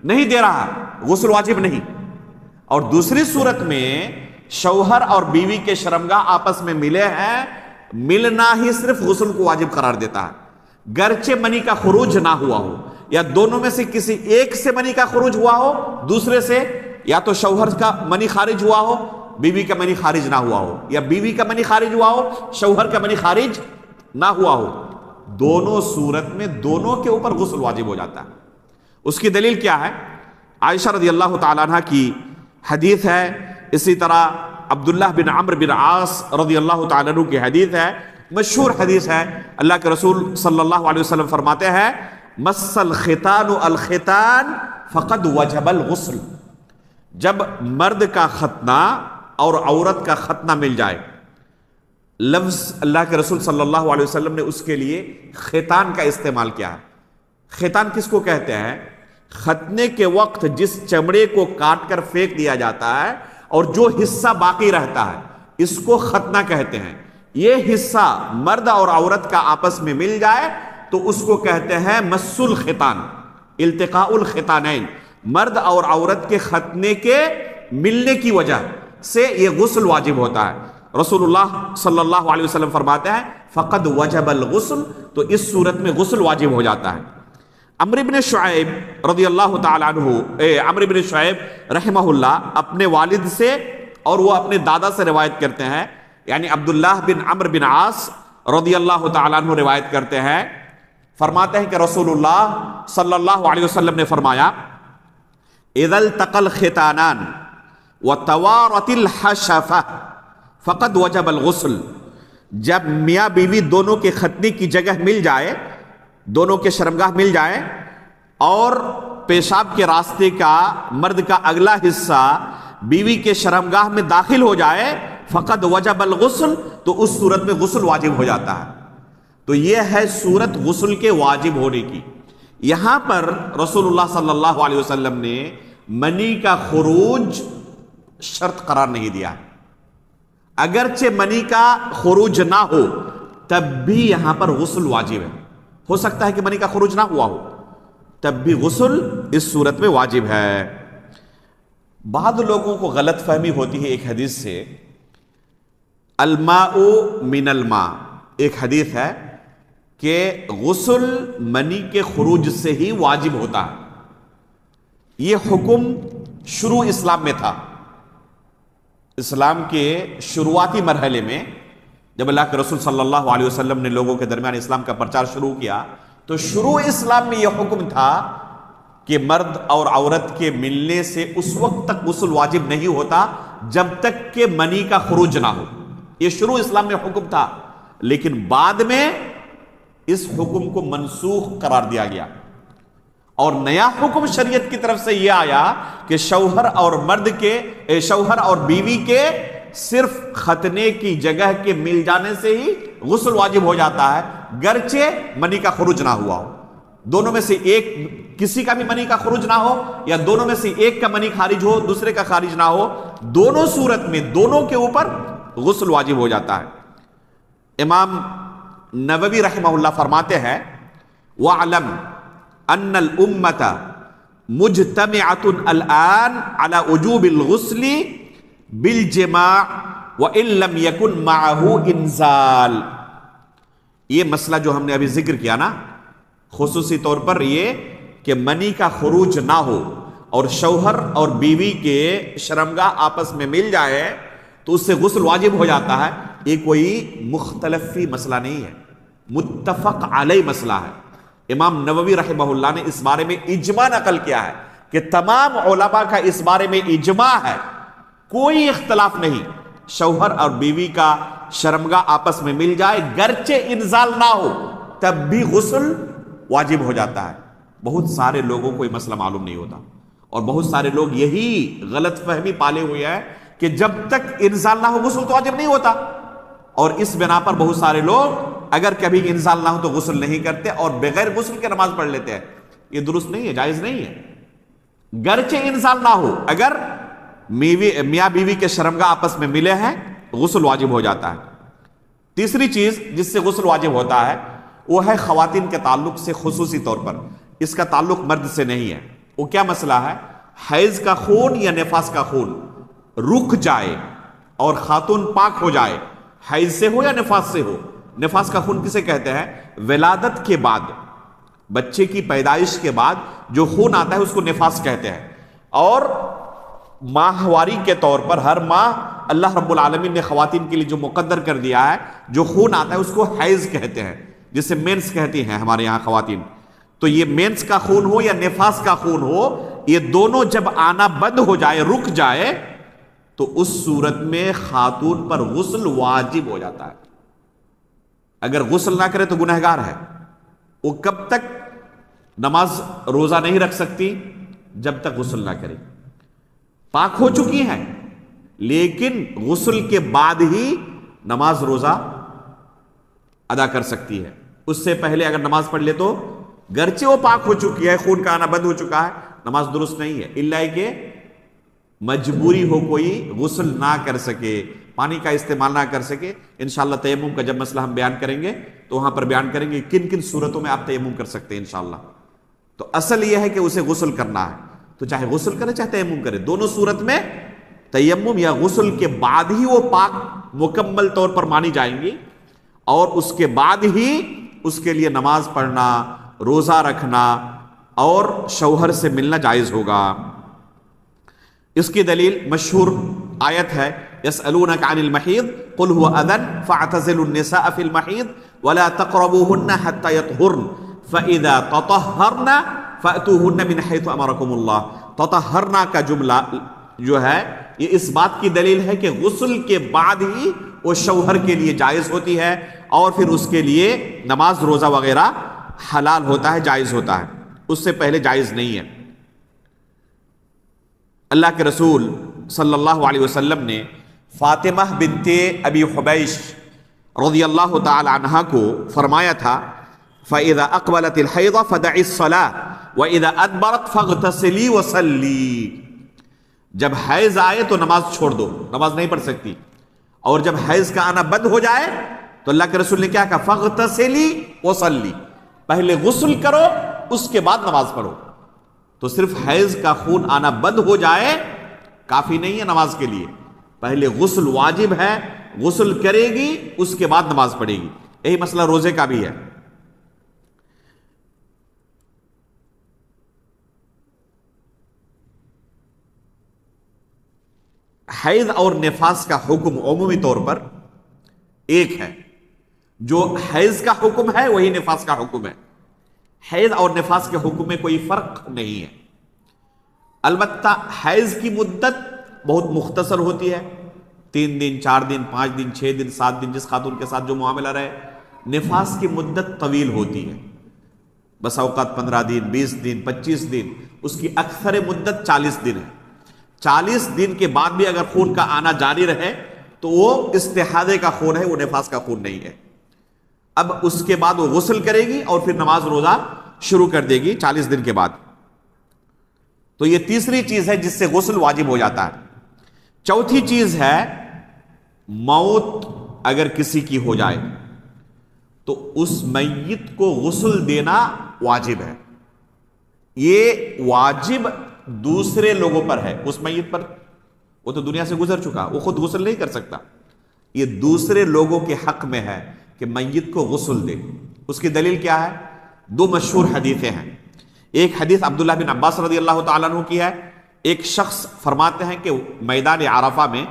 نہیں دے رہا، غسل واجب نہیں۔ اور دوسری صورت میں شوہر اور بیوی کے شرمگاہ آپس میں ملے ہیں، ملنا ہی صرف غسل کو واجب قرار دیتا ہے، گرچہ منی کا خروج نہ ہوا ہو، یا دونوں میں سے کسی ایک سے منی کا خروج ہوا ہو، دوسرے سے یا تو شوہر کا منی خارج ہوا ہو، بیوی کا منی خارج نہ ہوا ہو، یا بیوی کا منی خارج ہوا ہو، شوہر کا منی خارج نہ ہوا ہو، دونوں صورت میں دونوں کے اوپر غسل واجب ہو جاتا ہے۔ اس کی دلیل کیا ہے؟ عائشہ رضی اللہ تعالیٰ عنہ کی حدیث ہے، اسی طرح عبداللہ بن عمرو بن عاص رضی اللہ تعالیٰ عنہ کی حدیث ہے، مشہور حدیث ہے۔ اللہ کے رسول صلی اللہ علیہ وسلم فرماتے ہیں مس الختان الختان فقد وجب الغسل، جب مرد کا ختنہ اور عورت کا ختنہ مل جائے، لفظ اللہ کے رسول صلی اللہ علیہ وسلم نے اس کے لیے ختان کا استعمال کیا ہے۔ ختان کس کو کہتے ہیں؟ ختنے کے وقت جس چمڑے کو کاٹ کر پھینک دیا جاتا ہے اور جو حصہ باقی رہتا ہے اس کو ختنہ کہتے ہیں۔ یہ حصہ مرد اور عورت کا آپس میں مل جائے تو اس کو کہتے ہیں مس الختان، التقاء الختانین، مرد اور عورت کے ختنے کے ملنے کی وجہ سے یہ غسل واجب ہوتا ہے۔ رسول اللہ صلی اللہ علیہ وسلم فرماتے ہیں فقد وجب الغسل، تو اس صورت میں غسل واجب ہو جاتا ہے۔ عمرو بن شعیب رضی اللہ تعالیٰ عنہ، عمرو بن شعیب رحمہ اللہ اپنے والد سے اور وہ اپنے دادا سے روایت کرتے ہیں، یعنی عبداللہ بن عمرو بن عاص رضی اللہ تعالیٰ عنہ روایت کرتے ہیں، فرماتے ہیں کہ رسول اللہ صلی اللہ علیہ وسلم نے فرمایا اذا التقى الختانان وتوارت الحشفة فقد وجب الغسل، جب میاں بیوی دونوں کے ختنے کی جگہ مل جائے، دونوں کے شرمگاہ مل جائے اور پیشاب کے راستے کا مرد کا اگلا حصہ بیوی کے شرمگاہ میں داخل ہو جائے، فقد وجب الغسل، تو اس صورت میں غسل واجب ہو جاتا ہے۔ تو یہ ہے صورت غسل کے واجب ہونے کی۔ یہاں پر رسول اللہ صلی اللہ علیہ وسلم نے منی کا خروج شرط قرار نہیں دیا، اگرچہ منی کا خروج نہ ہو تب بھی یہاں پر غسل واجب ہے۔ ہو سکتا ہے کہ منی کا خروج نہ ہوا ہو، تب بھی غسل اس صورت میں واجب ہے۔ بعض لوگوں کو غلط فہمی ہوتی ہے ایک حدیث سے، الماء من الماء، ایک حدیث ہے کہ غسل منی کے خروج سے ہی واجب ہوتا ہے۔ یہ حکم شروع اسلام میں تھا، اسلام کے شروعاتی مرحلے میں جب اللہ کے رسول صلی اللہ علیہ وسلم نے لوگوں کے درمیان اسلام کا پرچار شروع کیا تو شروع اسلام میں یہ حکم تھا کہ مرد اور عورت کے ملنے سے اس وقت تک غسل واجب نہیں ہوتا جب تک کہ منی کا خروج نہ ہو۔ یہ شروع اسلام میں حکم تھا، لیکن بعد میں اس حکم کو منسوخ قرار دیا گیا اور نیا حکم شریعت کی طرف سے یہ آیا کہ شوہر اور بیوی کے صرف ختنے کی جگہ کے مل جانے سے ہی غسل واجب ہو جاتا ہے، گرچہ منی کا خروج نہ ہوا ہو۔ دونوں میں سے ایک، کسی کا بھی منی کا خروج نہ ہو یا دونوں میں سے ایک کا منی خارج ہو دوسرے کا خارج نہ ہو، دونوں صورت میں دونوں کے اوپر غسل واجب ہو جاتا ہے۔ امام نووی رحمہ اللہ فرماتے ہیں وَعْلَمْ أَنَّ الْأُمَّةَ مُجْتَمِعَةٌ الْآن عَلَى وُجُوبِ الْغُسْلِ بِالْجِمَاعِ وَإِن لَّمْ يَكُن مَّعَهُ إِنزَالٌ۔ یہ مسئلہ جو ہم نے ابھی ذکر کیا نا، خصوصی طور پر یہ کہ منی کا خروج نہ ہو اور شوہر اور بیوی کے شرمگاہ آپس میں مل جائے تو اس سے غسل واجب ہو جاتا ہے، یہ کوئی مختلفی مسئلہ نہیں ہے، متفق علیہ مسئلہ ہے۔ امام نووی رحمہ اللہ نے اس بارے میں اجماع نقل کیا ہے کہ تمام علماء کا اس بارے میں اجماع ہے، کوئی اختلاف نہیں، شوہر اور بیوی کا شرمگاہ آپس میں مل جائے گرچہ انزال نہ ہو تب بھی غسل واجب ہو جاتا ہے۔ بہت سارے لوگوں کو یہ مسئلہ معلوم نہیں ہوتا اور بہت سارے لوگ یہی غلط فہمی پالے ہوئے ہیں کہ جب تک انزال نہ ہو غسل تو واجب نہیں ہوتا، اور اس بنا پر بہت سارے لوگ اگر کبھی انزال نہ ہو تو غسل نہیں کرتے اور بغیر غسل کے نماز پڑھ لیتے ہیں۔ یہ درست نہیں ہے، جائز نہیں ہے، گرچہ انزال نہ ہو، اگر میاں بیوی کے شرمگاہ آپس میں ملے ہیں غسل واجب ہو جاتا ہے۔ تیسری چیز جس سے غسل واجب ہوتا ہے وہ ہے خواتین کے تعلق سے، خصوصی طور پر اس کا تعلق مرد سے نہیں ہے۔ وہ کیا مسئلہ ہے؟ حیض کا خون یا نفاس کا خون رک جائے اور خاتون پاک ہو جائے، حیض سے ہو یا نفاس سے ہو۔ نفاس کا خون کسے کہتے ہیں؟ ولادت کے بعد، بچے کی پیدائش کے بعد جو خون آتا ہے اس کو نفاس کہتے ہیں۔ اور ماہواری کے طور پر ہر ماہ اللہ رب العالمین نے خواتین کے لیے جو مقدر کر دیا ہے، جو خون آتا ہے اس کو حیض کہتے ہیں، جسے مینس کہتی ہیں ہمارے یہاں خواتین۔ تو یہ مینس کا خون ہو یا نفاس کا خون ہو، یہ دونوں جب آنا بند ہو جائے، رک جائے، تو اس صورت میں خاتون پر غسل واجب ہو جاتا ہے۔ اگر غسل نہ کرے تو گنہگار ہے۔ وہ کب تک نماز روزہ نہیں رکھ سکتی؟ جب تک غسل نہ کرے۔ پاک ہو چکی ہیں لیکن غسل کے بعد ہی نماز روزہ ادا کر سکتی ہے۔ اس سے پہلے اگر نماز پڑھ لے تو گرچہ وہ پاک ہو چکی ہے، خون کا آنا بند ہو چکا ہے، نماز درست نہیں ہے، الا کہ مجبوری ہو، کوئی غسل نہ کر سکے، پانی کا استعمال نہ کر سکے۔ انشاءاللہ تیمم کا جب مسئلہ ہم بیان کریں گے تو وہاں پر بیان کریں گے کن کن صورتوں میں آپ تیمم کر سکتے ہیں انشاءاللہ۔ تو اصل یہ ہے کہ اسے غسل کرنا ہے، تو چاہے غسل کرے چاہے تیمم کرے، دونوں صورت میں تیمم یا غسل کے بعد ہی وہ پاک مکمل طور پر مانی جائیں گی، اور اس کے بعد ہی اس کے لیے نماز پڑھنا، روزہ رکھنا اور شوہر سے ملنا جائز ہوگا۔ اس کی دلیل مشہور آیت ہے، يسألونك عن المحيض قل هو أذى فاعتزلوا النساء في المحيض ولا تقربوهن حتى يطهرن فإذا تطهرن فأتوهن من حيث أمركم الله۔ تطہرنا کا جملہ جو ہے یہ اس بات کی دلیل ہے کہ غسل کے بعد ہی وہ شوہر کے لیے جائز ہوتی ہے، اور پھر اس کے لیے نماز روزہ وغیرہ حلال ہوتا ہے، جائز ہوتا ہے، اس سے پہلے جائز نہیں ہے۔ اللہ کے رسول صلی اللہ علیہ وسلم نے فاطمہ بنت ابی حبیش رضی اللہ تعالی عنہا کو فرمایا تھا فَإِذَا أَقْبَلَتِ الْحَيْضَ فَدَعِ الصَّلَاةَ وَإِذَا أَدْبَرَتْ فَاغْتَسِلِي وَصَلِّي۔ جب حیض آئے تو نماز چھوڑ دو، نماز نہیں پڑھ سکتی، اور جب حیض کا آنا بند ہو جائے تو اللہ کے رسول نے کیا کہا؟ فَاغْتَسِلِي وَصَلِّي، پہلے غسل کرو اس کے بعد نماز پڑھو۔ تو صرف حیض کا خون آنا بند ہو جائے کافی نہیں ہے نماز کے لیے، پہلے غسل واجب ہے، غسل کرے گی اس کے بعد نماز پڑھے گی۔ یہی مسئلہ روزے کا بھی ہے۔ حیض اور نفاس کا حکم عمومی طور پر ایک ہے، جو حیض کا حکم ہے وہی نفاس کا حکم ہے۔ حیض اور نفاس کے حکم میں کوئی فرق نہیں ہے، البتہ حیض کی مدت بہت مختصر ہوتی ہے، 3 دن 4 دن 5 دن 6 دن 7 دن، جس خاتون کے ساتھ جو معاملہ رہے۔ نفاس کی مدت طویل ہوتی ہے، بس اوقات 15 دن 20 دن 25 دن، اس کی اکثر مدت 40 دن ہے۔ 40 دن کے بعد بھی اگر خون کا آنا جاری رہے تو وہ استحاضے کا خون ہے، وہ نفاس کا خون نہیں ہے۔ اب اس کے بعد وہ غسل کرے گی اور پھر نماز روزہ شروع کر دے گی 40 دن کے بعد۔ تو یہ تیسری چیز ہے جس سے غسل واجب ہو جاتا ہے۔ چوتھی چیز ہے موت اگر کسی کی ہو جائے تو اس میت کو غسل دینا واجب ہے۔ یہ واجب دوسرے لوگوں پر ہے، اس میت پر، وہ تو دنیا سے گزر چکا، وہ خود غسل نہیں کر سکتا، یہ دوسرے لوگوں کے حق میں ہے کہ میت کو غسل دے۔ اس کی دلیل کیا ہے؟ 2 مشہور حدیثیں ہیں۔ ایک حدیث عبداللہ بن عباس رضی اللہ تعالیٰ عنہ کی ہے، ایک شخص فرماتے ہیں کہ میدان عرفہ میں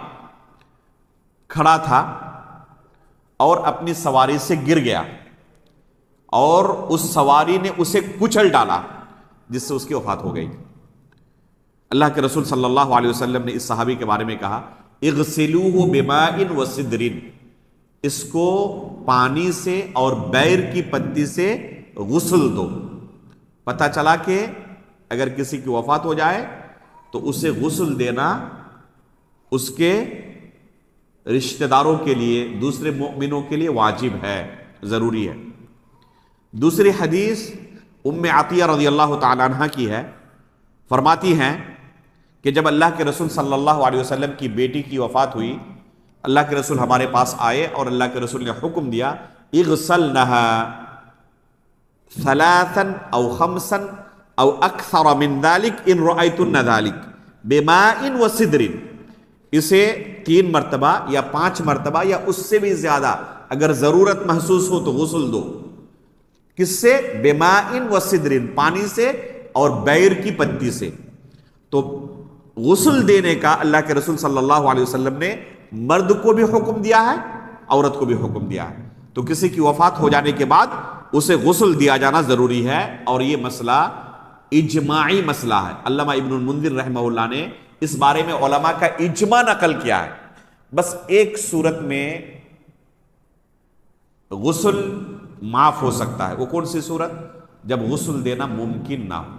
کھڑا تھا اور اپنی سواری سے گر گیا، اور اس سواری نے اسے کچل ڈالا جس سے اس کی وفات ہو گئی۔ اللہ کے رسول صلی اللہ علیہ وسلم نے اس صحابی کے بارے میں کہا اغسلوہ بماء وسدر، اس کو پانی سے اور بیر کی پتی سے غسل دو۔ پتہ چلا کہ اگر کسی کی وفات ہو جائے تو اسے غسل دینا اس کے رشتہ داروں کے لیے، دوسرے مؤمنوں کے لیے واجب ہے، ضروری ہے۔ دوسری حدیث ام عطیہ رضی اللہ تعالی عنہ کی ہے، فرماتی ہیں کہ جب اللہ کے رسول صلی اللہ علیہ وسلم کی بیٹی کی وفات ہوئی، اللہ کے رسول ہمارے پاس آئے اور اللہ کے رسول نے حکم دیا اغسلنها ثلاثا او خمسا او اکثر من ذلك ان رأيتن ذلك بماء وسدر، اسے 3 مرتبہ یا 5 مرتبہ یا اس سے بھی زیادہ اگر ضرورت محسوس ہو تو غسل دو۔ کس سے؟ بماء وسدر، پانی سے اور بیر کی پتی سے۔ تو غسل دینے کا اللہ کے رسول صلی اللہ علیہ وسلم نے مرد کو بھی حکم دیا ہے، عورت کو بھی حکم دیا ہے۔ تو کسی کی وفات ہو جانے کے بعد اسے غسل دیا جانا ضروری ہے، اور یہ مسئلہ اجماعی مسئلہ ہے۔ علامہ ابن المنذر رحمہ اللہ نے اس بارے میں علماء کا اجماع نقل کیا ہے۔ بس ایک صورت میں غسل معاف ہو سکتا ہے، وہ کون سی صورت؟ جب غسل دینا ممکن نہ ہو۔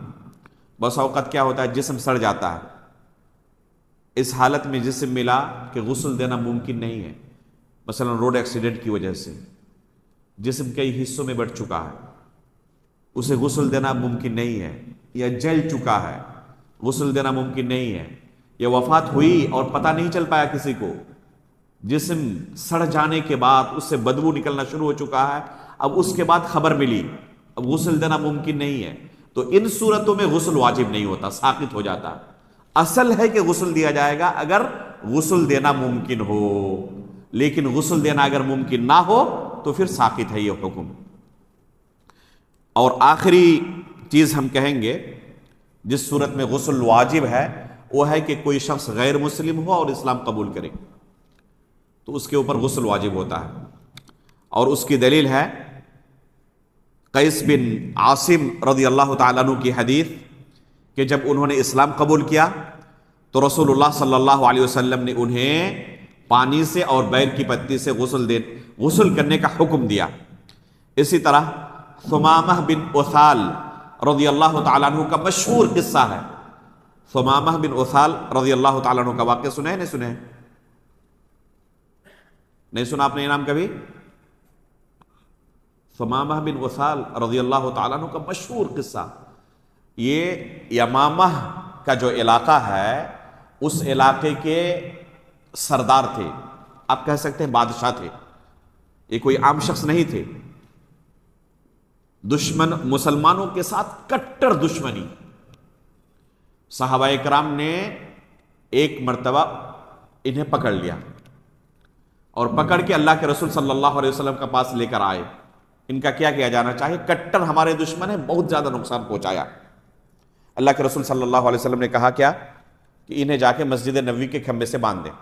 بس اوقات کیا ہوتا ہے، جسم سڑ جاتا ہے، اس حالت میں جسم ملا کہ غسل دینا ممکن نہیں ہے، مثلا روڈ ایکسیڈنٹ کی وجہ سے جسم کئی حصوں میں بٹ چکا ہے، اسے غسل دینا ممکن نہیں ہے، یا جل چکا ہے، غسل دینا ممکن نہیں ہے، یا وفات ہوئی اور پتہ نہیں چل پایا کسی کو، جسم سڑ جانے کے بعد اس سے بدبو نکلنا شروع ہو چکا ہے، اب اس کے بعد خبر ملی، اب غسل دینا ممکن نہیں ہے، تو ان صورتوں میں غسل واجب نہیں ہوتا، ساقط ہو جاتا ہے۔ اصل ہے کہ غسل دیا جائے گا اگر غسل دینا ممکن ہو، لیکن غسل دینا اگر ممکن نہ ہو تو پھر ساقط ہے یہ حکم۔ اور آخری چیز ہم کہیں گے جس صورت میں غسل واجب ہے، وہ ہے کہ کوئی شخص غیر مسلم ہو اور اسلام قبول کرے تو اس کے اوپر غسل واجب ہوتا ہے، اور اس کی دلیل ہے قیس بن عاصم رضی اللہ تعالیٰ عنہ کی حدیث کہ جب انہوں نے اسلام قبول کیا تو رسول اللہ صلی اللہ علیہ وسلم نے انہیں پانی سے اور بیر کی پتی سے غسل کرنے کا حکم دیا۔ اسی طرح ثمامہ بن اثال رضی اللہ تعالیٰ عنہ کا مشہور قصہ ہے۔ ثمامہ بن اثال رضی اللہ تعالیٰ عنہ کا واقعہ سنے ہیں؟ نہیں سنے؟ نہیں سنا آپ نے یہ نام کبھی؟ ثمامہ بن اثال رضی اللہ تعالیٰ عنہ کا مشہور قصہ، یہ یمامہ کا جو علاقہ ہے اس علاقے کے سردار تھے، آپ کہہ سکتے ہیں بادشاہ تھے، یہ کوئی عام شخص نہیں تھے۔ دشمن مسلمانوں کے ساتھ کٹر دشمنی، صحابہ کرام نے ایک مرتبہ انہیں پکڑ لیا اور پکڑ کے اللہ کے رسول صلی اللہ علیہ وسلم کا پاس لے کر آئے۔ ان کا کیا کیا جانا چاہیے؟ کٹر ہمارے دشمن ہیں، بہت زیادہ نقصان پہنچایا۔ اللہ کے رسول صلی اللہ علیہ وسلم نے کہا کیا کہ انہیں جا کے مسجد نبوی کے کھمبے سے باندھ دیں۔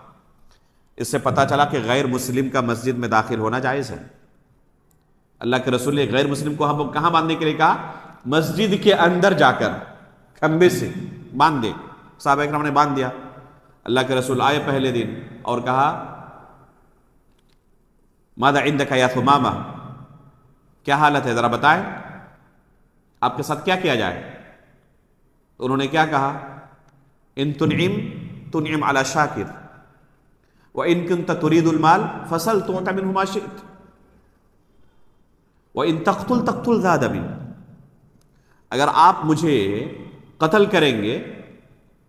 اس سے پتہ چلا کہ غیر مسلم کا مسجد میں داخل ہونا جائز ہے۔ اللہ کے رسول نے غیر مسلم کو ہم کہاں باندھنے کے لیے کہا؟ مسجد کے اندر جا کر کھمبے سے باندھ دے۔ صحابہ اکرام نے باندھ دیا۔ اللہ کے رسول آئے پہلے دن اور کہا ماذا عندک یا ثمامہ، کیا حالت ہے ذرا بتائیں، آپ کے ساتھ کیا کیا جائے؟ تو انہوں نے کیا کہا؟ ان تنعم علی شاکر وان کنت تريد المال فسل تعط منه ما شئت وان تقتل ذا دم، اگر آپ مجھے قتل کریں گے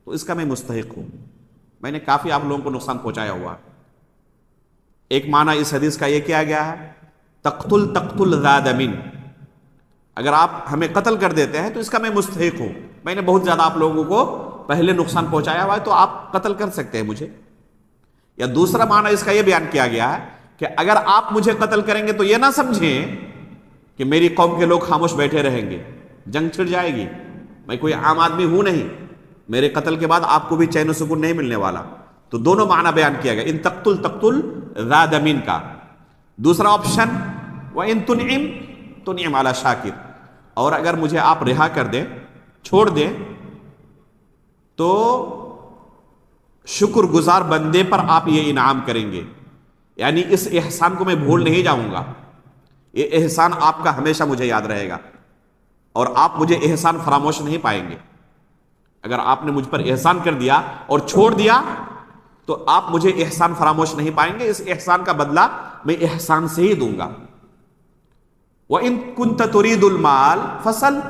تو اس کا میں مستحق ہوں، میں نے کافی آپ لوگوں کو نقصان پہنچایا ہوا۔ ایک معنی اس حدیث کا یہ کیا گیا ہے تقتل ذا دم، اگر آپ ہمیں قتل کر دیتے ہیں تو اس کا میں مستحق ہوں، میں نے بہت زیادہ آپ لوگوں کو پہلے نقصان پہنچایا ہوا ہے، تو آپ قتل کر سکتے ہیں مجھے۔ یا دوسرا معنی اس کا یہ بیان کیا گیا ہے کہ اگر آپ مجھے قتل کریں گے تو یہ نہ سمجھیں کہ میری قوم کے لوگ خاموش بیٹھے رہیں گے، جنگ چھڑ جائے گی، میں کوئی عام آدمی ہوں نہیں، میرے قتل کے بعد آپ کو بھی چین و سکون نہیں ملنے والا۔ تو دونوں معنی بیان کیا گیا، ان تقتل ذا دمین کا۔ دوسرا آپشن وَإِن تُنْعِمْ عَلَى شَاكِرٍ، اور اگر مجھے آپ رہا کر دیں، چھوڑ دیں، تو شکر گزار بندے پر آپ یہ انعام کریں گے، یعنی اس احسان کو میں بھول نہیں جاؤں گا، یہ احسان آپ کا ہمیشہ مجھے یاد رہے گا اور آپ مجھے احسان فراموش نہیں پائیں گے۔ اگر آپ نے مجھ پر احسان کر دیا اور چھوڑ دیا تو آپ مجھے احسان فراموش نہیں پائیں گے، اس احسان کا بدلہ میں احسان سے ہی دوں گا۔ وَإِن كُنْتَ تُرِيدُ الْمَالَ فَسَلْ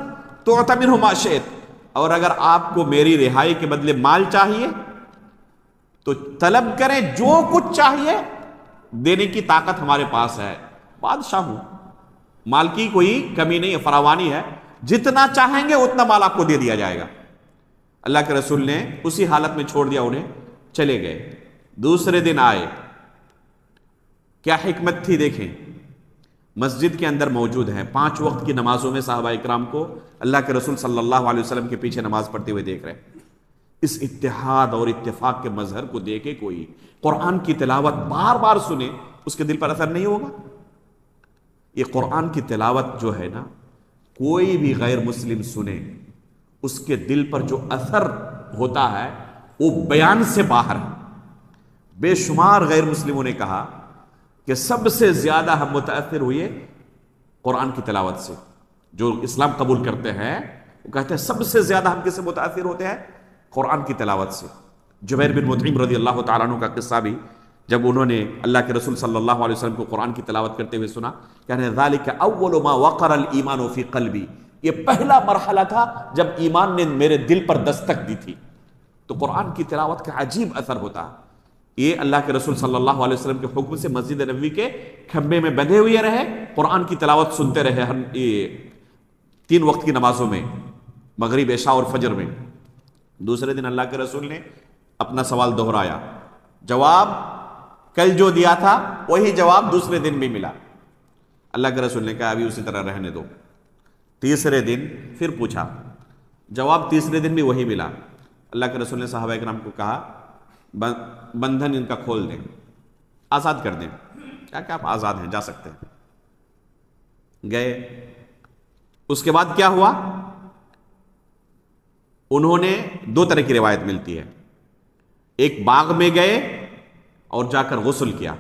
تُعْطَ مِنْهُ مَا شِئْتَ، اور اگر آپ کو میری رہائی کے بدلے مال چاہیے تو طلب کریں، جو کچھ چاہیے دینے کی طاقت ہمارے پاس ہے، بادشاہ ہوں، مال کی کوئی کمی نہیں ہے، فراوانی ہے، جتنا چاہیں گے اتنا مال آپ کو دے دیا جائے گا۔ اللہ کے رسول نے اسی حالت میں چھوڑ دیا، انہیں چلے گئے۔ دوسرے دن آئے، کیا حکمت تھی دیکھیں، مسجد کے اندر موجود ہیں، 5 وقت کی نمازوں میں صحابہ اکرام کو اللہ کے رسول صلی اللہ علیہ وسلم کے پیچھے نماز پڑھتے ہوئے دیکھ رہے ہیں۔ اس اتحاد اور اتفاق کے مظہر کو دیکھے کوئی قرآن کی تلاوت بار بار سنے، اس کے دل پر اثر نہیں ہوگا؟ یہ قرآن کی تلاوت جو ہے نا، کوئی بھی غیر مسلم سنے، اس کے دل پر جو اثر ہوتا ہے وہ بیان سے باہر ہے۔ بے شمار غیر مسلموں نے کہا کہ سب سے زیادہ ہم متاثر ہوئے قرآن کی تلاوت سے۔ جو اسلام قبول کرتے ہیں وہ کہتے ہیں سب سے زیادہ ہم کس سے متاثر ہوتے ہیں؟ قرآن کی تلاوت سے۔ جبیر بن مطعم رضی اللہ تعالیٰ عنہ کا قصہ بھی، جب انہوں نے اللہ کے رسول صلی اللہ علیہ وسلم کو قرآن کی تلاوت کرتے ہوئے سنا، کہنے ذالک اول ما وقر الایمان فی قلبی، یہ پہلا مرحلہ تھا جب ایمان نے میرے دل پر دستک دی تھی۔ تو قرآن کی تلاوت کا عجیب اثر ہوتا ہے۔ یہ اللہ کے رسول صلی اللہ علیہ وسلم کے حکم سے مسجد نبوی کے کھمبے میں بندھے ہوئے رہے، قرآن کی تلاوت سنتے رہے، 3 وقت کی نمازوں میں، مغرب، عشاء اور فجر میں۔ دوسرے دن اللہ کے رسول نے اپنا سوال دہرایا، جواب کل جو دیا تھا وہی جواب دوسرے دن بھی ملا۔ اللہ کے رسول نے کہا ابھی اسی طرح رہنے دو۔ تیسرے دن پھر پوچھا، جواب تیسرے دن بھی وہی ملا۔ اللہ کے رسول نے صحابہ اکرام کو کہا بندھن ان کا کھول دیں، آزاد کر دیں۔ کیا کہ آپ آزاد ہیں، جا سکتے ہیں۔ گئے، اس کے بعد کیا ہوا؟ انہوں نے 2 طرح کی روایت ملتی ہے، ایک باغ میں گئے اور جا کر غسل کیا،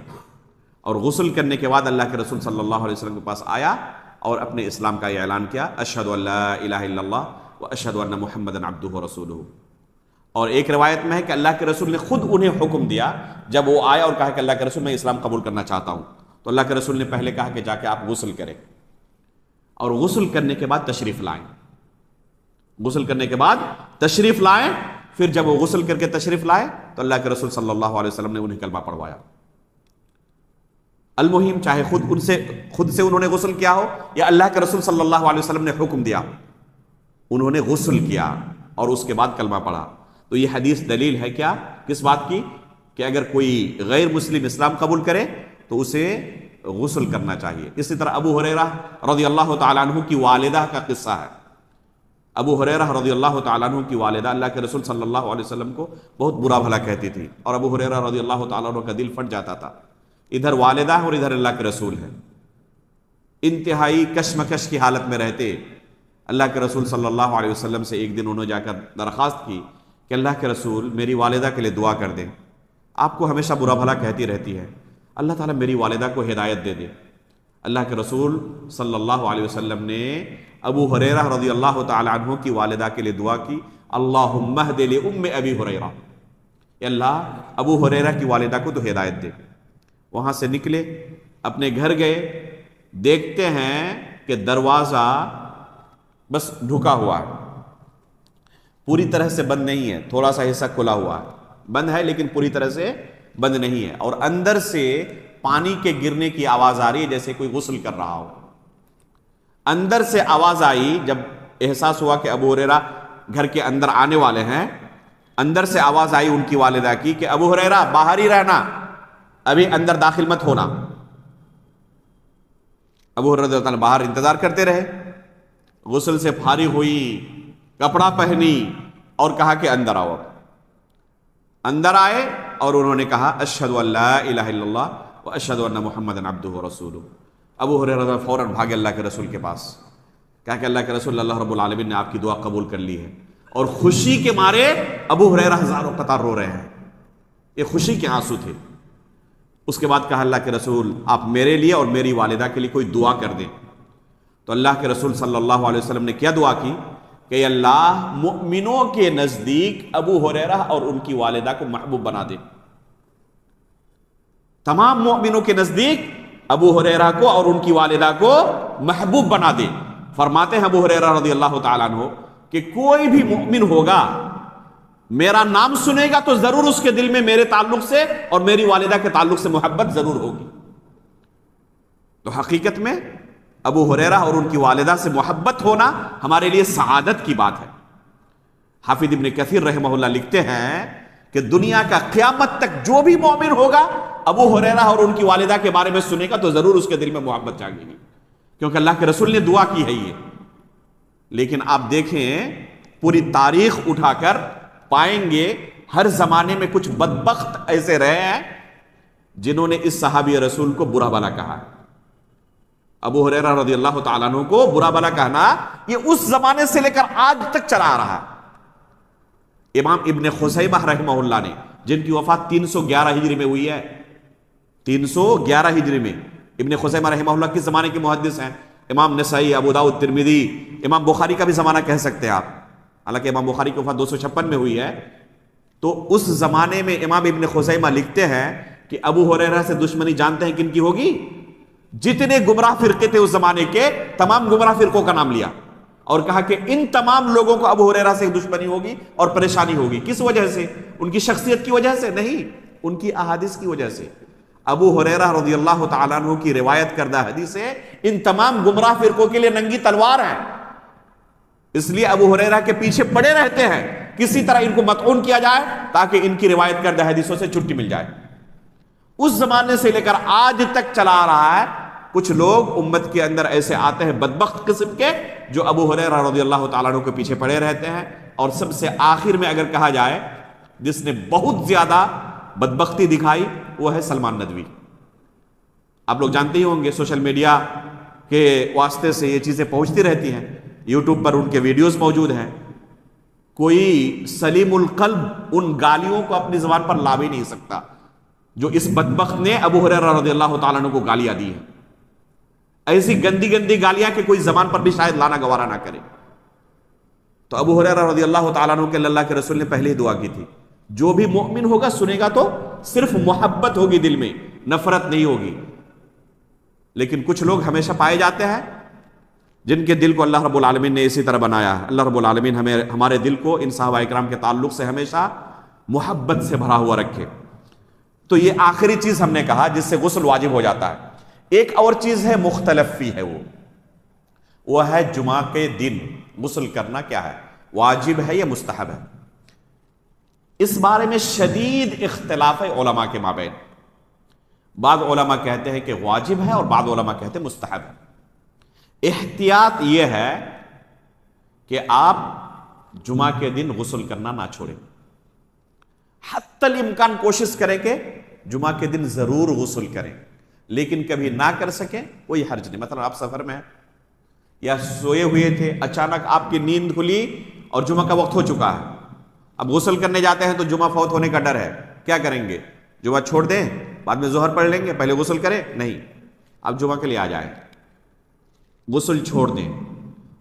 اور غسل کرنے کے بعد اللہ کے رسول صلی اللہ علیہ وسلم کے پاس آیا اور اپنے اسلام کا یہ اعلان کیا، اشہد ان لا الہ الا اللہ واشہد ان محمدا عبدہ ورسولہ۔ اور ایک روایت میں ہے کہ اللہ کے رسول نے خود انہیں حکم دیا، جب وہ آیا اور کہا کہ اللہ کے رسول میں اسلام قبول کرنا چاہتا ہوں، تو اللہ کے رسول نے پہلے کہا کہ جا کے آپ غسل کریں، اور غسل کرنے کے بعد تشریف لائیں۔ غسل کرنے کے بعد تشریف لائیں، پھر جب وہ غسل کر کے تشریف لائے تو اللہ کے رسول صلی اللہ علیہ وسلم نے انہیں کلمہ پڑھوایا۔ المہم، چاہے خود سے انہوں نے غسل کیا ہو یا اللہ کے رسول صلی اللہ علیہ وسلم نے حکم دیا، انہوں نے غسل کیا اور اس کے بعد کلمہ پڑھا۔ تو یہ حدیث دلیل ہے کیا؟ کس بات کی؟ کہ اگر کوئی غیر مسلم اسلام قبول کرے تو اسے غسل کرنا چاہیے۔ اسی طرح ابو ہریرہ رضی اللہ تعالیٰ عنہ کی والدہ کا قصہ ہے۔ ابو ہریرہ رضی اللہ تعالیٰ عنہ کی والدہ اللہ کے رسول صلی اللہ علیہ وسلم کو بہت برا بھلا کہتی تھی، اور ابو ہریرہ رضی اللہ تعالیٰ عنہ کا دل پھٹ جاتا تھا۔ ادھر والدہ اور ادھر اللہ کے رسول ہے، انتہائی کشمکش کی حالت میں رہتے اللہ کے رسول صلی اللہ علیہ وسلم سے ایک دن انہوں نے جا کر درخواست کی کہ اللہ کے رسول میری والدہ کے لیے دعا کر دیں، آپ کو ہمیشہ برا بھلا کہتی رہتی ہے، اللہ تعالیٰ میری والدہ کو ہدایت دے دے۔ اللہ کے رسول صلی اللہ علیہ وسلم نے ابو ہریرہ رضی اللہ تعالی عنہ کی والدہ کے لیے دعا کی، اللہم اہد لأم ابی ہریرہ، اے اللہ ابو ہریرہ کی والدہ کو تو ہدایت دے۔ وہاں سے نکلے، اپنے گھر گئے، دیکھتے ہیں کہ دروازہ بس ڈھکا ہوا ہے، پوری طرح سے بند نہیں ہے، تھوڑا سا حصہ کھلا ہوا ہے، بند ہے لیکن پوری طرح سے بند نہیں ہے، اور اندر سے پانی کے گرنے کی آواز آ رہی ہے جیسے کوئی غسل کر رہا ہو۔ اندر سے آواز آئی، جب احساس ہوا کہ ابو ہریرہ گھر کے اندر آنے والے ہیں، اندر سے آواز آئی ان کی والدہ کی کہ ابو ہریرہ باہر ہی رہنا، ابھی اندر داخل مت ہونا۔ ابو ہریرہ رضی اللہ عنہ باہر انتظار کرتے رہے، غسل سے فارغ ہوئی، کپڑا پہنی اور کہا کہ اندر آؤ۔ اندر آئے اور انہوں نے کہا اشہد ان لا الہ الا اللہ واشہد ان محمدا عبدہ ورسولہ۔ ابو ہریرہ فوراً بھاگے اللہ کے رسول کے پاس، کہا کہ اللہ کے رسول، اللہ رب العالمین نے آپ کی دعا قبول کر لی ہے۔ اور خوشی کے مارے ابو ہریرہ ہزاروں قطار رو رہے ہیں، یہ خوشی کے آنسو تھے۔ اس کے بعد کہا اللہ کے رسول آپ میرے لیے اور میری والدہ کے لیے کوئی دعا کر دیں۔ تو اللہ کے رسول صلی اللہ علیہ وسلم نے کیا دعا کی کہ اللہ مؤمنوں کے نزدیک ابو ہریرہ اور ان کی والدہ کو محبوب بنا دے، تمام مؤمنوں کے نزدیک ابو ہریرہ کو اور ان کی والدہ کو محبوب بنا دے۔ فرماتے ہیں ابو ہریرہ رضی اللہ تعالیٰ عنہ کہ کوئی بھی مؤمن ہوگا میرا نام سنے گا تو ضرور اس کے دل میں میرے تعلق سے اور میری والدہ کے تعلق سے محبت ضرور ہوگی۔ تو حقیقت میں ابو ہریرہ اور ان کی والدہ سے محبت ہونا ہمارے لیے سعادت کی بات ہے۔ حافظ ابن کثیر رحمہ اللہ لکھتے ہیں کہ دنیا کا قیامت تک جو بھی مومن ہوگا ابو ہریرہ اور ان کی والدہ کے بارے میں سنے گا تو ضرور اس کے دل میں محبت جاگے گی، کیونکہ اللہ کے رسول نے دعا کی ہے یہ۔ لیکن آپ دیکھیں پوری تاریخ اٹھا کر پائیں گے ہر زمانے میں کچھ بدبخت ایسے رہے ہیں جنہوں نے اس صحابی رسول کو برا بھلا کہا۔ ابو ہریرہ رضی اللہ تعالیٰ عنہ کو برا بھلا کہنا یہ اس زمانے سے لے کر آج تک چلا آ رہا ہے۔ امام ابن خزیمہ رحمہ اللہ نے، جن کی وفات 311 ہجری میں ہوئی ہے، 311 ہجری میں، ابن خزیمہ رحمہ اللہ کس زمانے کے محدث ہیں؟ امام نسائی، ابو داؤد، ترمذی، امام بخاری کا بھی زمانہ کہہ سکتے ہیں آپ، حالانکہ امام بخاری کی وفات 256 میں ہوئی ہے۔ تو اس زمانے میں امام ابن خزیمہ لکھتے ہیں کہ ابو ہریرہ سے دشمنی جانتے ہیں کن کی ہوگی؟ جتنے گمراہ فرقے تھے اس زمانے کے، تمام گمراہ فرقوں کا نام لیا اور کہا کہ ان تمام لوگوں کو ابو ہریرہ سے دشمنی ہوگی اور پریشانی ہوگی۔ کس وجہ سے؟ ان کی شخصیت کی وجہ سے نہیں، ان کی احادیث کی وجہ سے۔ ابو ہریرہ رضی اللہ تعالیٰ عنہ کی روایت کردہ حدیثیں ان تمام گمراہ فرقوں کے لیے ننگی تلوار ہیں، اس لیے ابو ہریرہ کے پیچھے پڑے رہتے ہیں کسی طرح ان کو مطعون کیا جائے تاکہ ان کی روایت کردہ حدیثوں سے چھٹی مل جائے۔ اس زمانے سے لے کر آج تک چلا آ رہا ہے۔ کچھ لوگ امت کے اندر ایسے آتے ہیں بدبخت قسم کے جو ابو ہریرہ رضی اللہ تعالیٰ عنہ کے پیچھے پڑے رہتے ہیں، اور سب سے آخر میں اگر کہا جائے جس نے بہت زیادہ بدبختی دکھائی وہ ہے سلمان ندوی۔ آپ لوگ جانتے ہی ہوں گے، سوشل میڈیا کے واسطے سے یہ چیزیں پہنچتی رہتی ہیں، یوٹیوب پر ان کے ویڈیوز موجود ہیں۔ کوئی سلیم القلب ان گالیوں کو اپنی زبان پر لا بھی نہیں سکتا جو اس بدبخت نے ابو ہریرہ رضی اللہ تعالیٰ عنہ کو گالیاں دی ہیں۔ ایسی گندی گندی گالیاں کہ کوئی زبان پر بھی شاید لانا گوارا نہ کرے۔ تو ابو ہریرہ رضی اللہ تعالیٰ عنہ کے اللہ کے رسول نے پہلے ہی دعا کی تھی، جو بھی مؤمن ہوگا سنے گا تو صرف محبت ہوگی دل میں، نفرت نہیں ہوگی۔ لیکن کچھ لوگ ہمیشہ پائے جاتے ہیں جن کے دل کو اللہ رب العالمین نے اسی طرح بنایا ہے۔ اللہ رب العالمین ہمارے دل کو ان صحابہ اکرام کے تعلق سے ہمیشہ محبت سے بھرا ہوا رکھے۔ تو یہ آخری چیز ہم نے کہا جس سے غسل واجب ہو جاتا ہے۔ ایک اور چیز ہے مختلف فی ہے، وہ ہے جمعہ کے دن غسل کرنا کیا ہے، واجب ہے یا مستحب ہے؟ اس بارے میں شدید اختلاف ہے علماء کے مابین۔ بعض علماء کہتے ہیں کہ واجب ہے اور بعض علماء کہتے ہیں مستحب ہے۔ احتیاط یہ ہے کہ آپ جمعہ کے دن غسل کرنا نہ چھوڑیں، حتی الامکان کوشش کریں کہ جمعہ کے دن ضرور غسل کریں، لیکن کبھی نہ کر سکیں کوئی حرج نہیں۔ مثلا آپ سفر میں ہیں یا سوئے ہوئے تھے، اچانک آپ کی نیند کھلی اور جمعہ کا وقت ہو چکا ہے، اب غسل کرنے جاتے ہیں تو جمعہ فوت ہونے کا ڈر ہے، کیا کریں گے؟ جمعہ چھوڑ دیں، بعد میں ظہر پڑھ لیں گے، پہلے غسل کریں؟ نہیں، اب جمعہ کے لیے آ جائیں، غسل چھوڑ دیں۔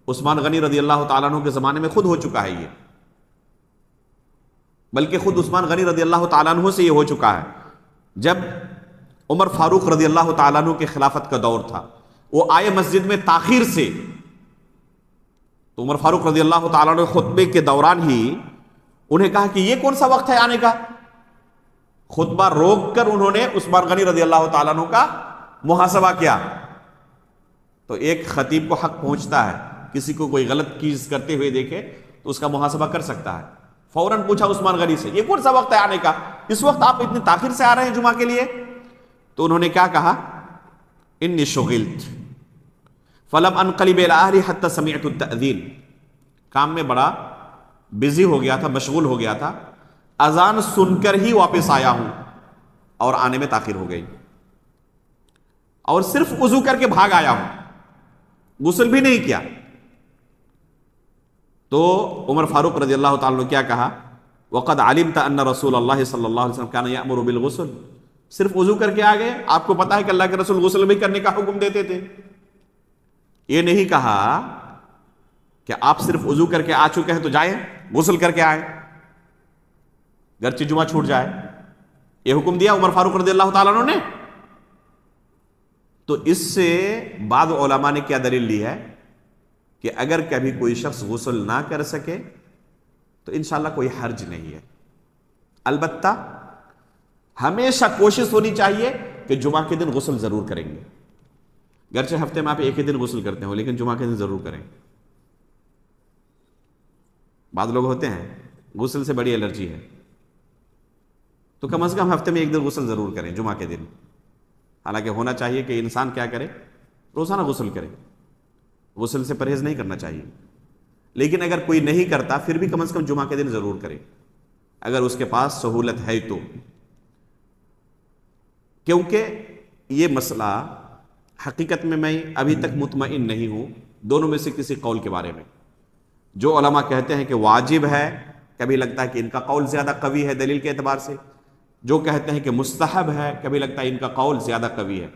عثمان غنی رضی اللہ تعالیٰ عنہ کے زمانے میں خود ہو چکا ہے یہ، بلکہ خود عثمان غنی رضی اللہ تعالیٰ عنہ سے یہ ہو چکا ہے۔ جب عمر فاروق رضی اللہ تعالیٰ عنہ کی خلافت کا دور تھا، وہ آئے مسجد میں تاخیر سے، تو عمر فاروق رضی اللہ تعالیٰ عنہ خطبے کے دوران ہی انہیں کہا کہ یہ کون سا وقت ہے آنے کا؟ خطبہ روک کر انہوں نے عثمان غنی رضی اللہ تعالیٰ عنہ کا محاسبہ کیا۔ تو ایک خطیب کو حق پہنچتا ہے، کسی کو کوئی غلط چیز کرتے ہوئے دیکھے تو اس کا محاسبہ کر سکتا ہے۔ فوراً پوچھا عثمان غنی سے، یہ کون سا وقت ہے آنے کا؟ اس وقت آپ اتنی تاخیر سے آ رہے ہیں جمعہ کے لیے؟ تو انہوں نے کیا کہا؟ انی شغلت فلم انقلب الی اہلی حتی سمعت التأذین، کام میں بڑا بزی ہو گیا تھا، مشغول ہو گیا تھا، اذان سن کر ہی واپس آیا ہوں اور آنے میں تاخیر ہو گئی، اور صرف وضو کر کے بھاگ آیا ہوں، غسل بھی نہیں کیا۔ تو عمر فاروق رضی اللہ تعالیٰ نے کیا کہا؟ وقد علمت ان رسول اللہ صلی اللہ علیہ وسلم کان یأمر بالغسل، صرف وضو کر کے آ گئے، آپ کو پتا ہے کہ اللہ کے رسول غسل بھی کرنے کا حکم دیتے تھے۔ یہ نہیں کہا کہ آپ صرف وضو کر کے آ چکے ہیں تو جائیں غسل کر کے آئیں، گرچہ جمعہ چھوٹ جائے، یہ حکم دیا عمر فاروق رضی اللہ تعالیٰ عنہ نے۔ تو اس سے بعض علماء نے کیا دلیل لی ہے کہ اگر کبھی کوئی شخص غسل نہ کر سکے تو انشاءاللہ کوئی حرج نہیں ہے. البتہ ہمیشہ کوشش ہونی چاہیے کہ جمعہ کے دن غسل ضرور کریں گے. گرچہ ہفتے میں آپ ایک ہی دن غسل کرتے ہو لیکن جمعہ کے دن ضرور کریں. بعض لوگ ہوتے ہیں غسل سے بڑی الرجی ہے تو کم از کم ہفتے میں ایک دن غسل ضرور کریں جمعہ کے دن. حالانکہ ہونا چاہیے کہ انسان کیا کرے, روزانہ غسل کرے. غسل سے پرہیز نہیں کرنا چاہیے, لیکن اگر کوئی نہیں کرتا پھر بھی کم از کم جمعہ کے دن ضرور کرے اگر اس کے پاس سہولت ہے تو. کیونکہ یہ مسئلہ حقیقت میں ابھی تک مطمئن نہیں ہوں دونوں میں سے کسی قول کے بارے میں. جو علماء کہتے ہیں کہ واجب ہے, کبھی لگتا ہے کہ ان کا قول زیادہ قوی ہے دلیل کے اعتبار سے. جو کہتے ہیں کہ مستحب ہے, کبھی لگتا ہے ان کا قول زیادہ قوی ہے.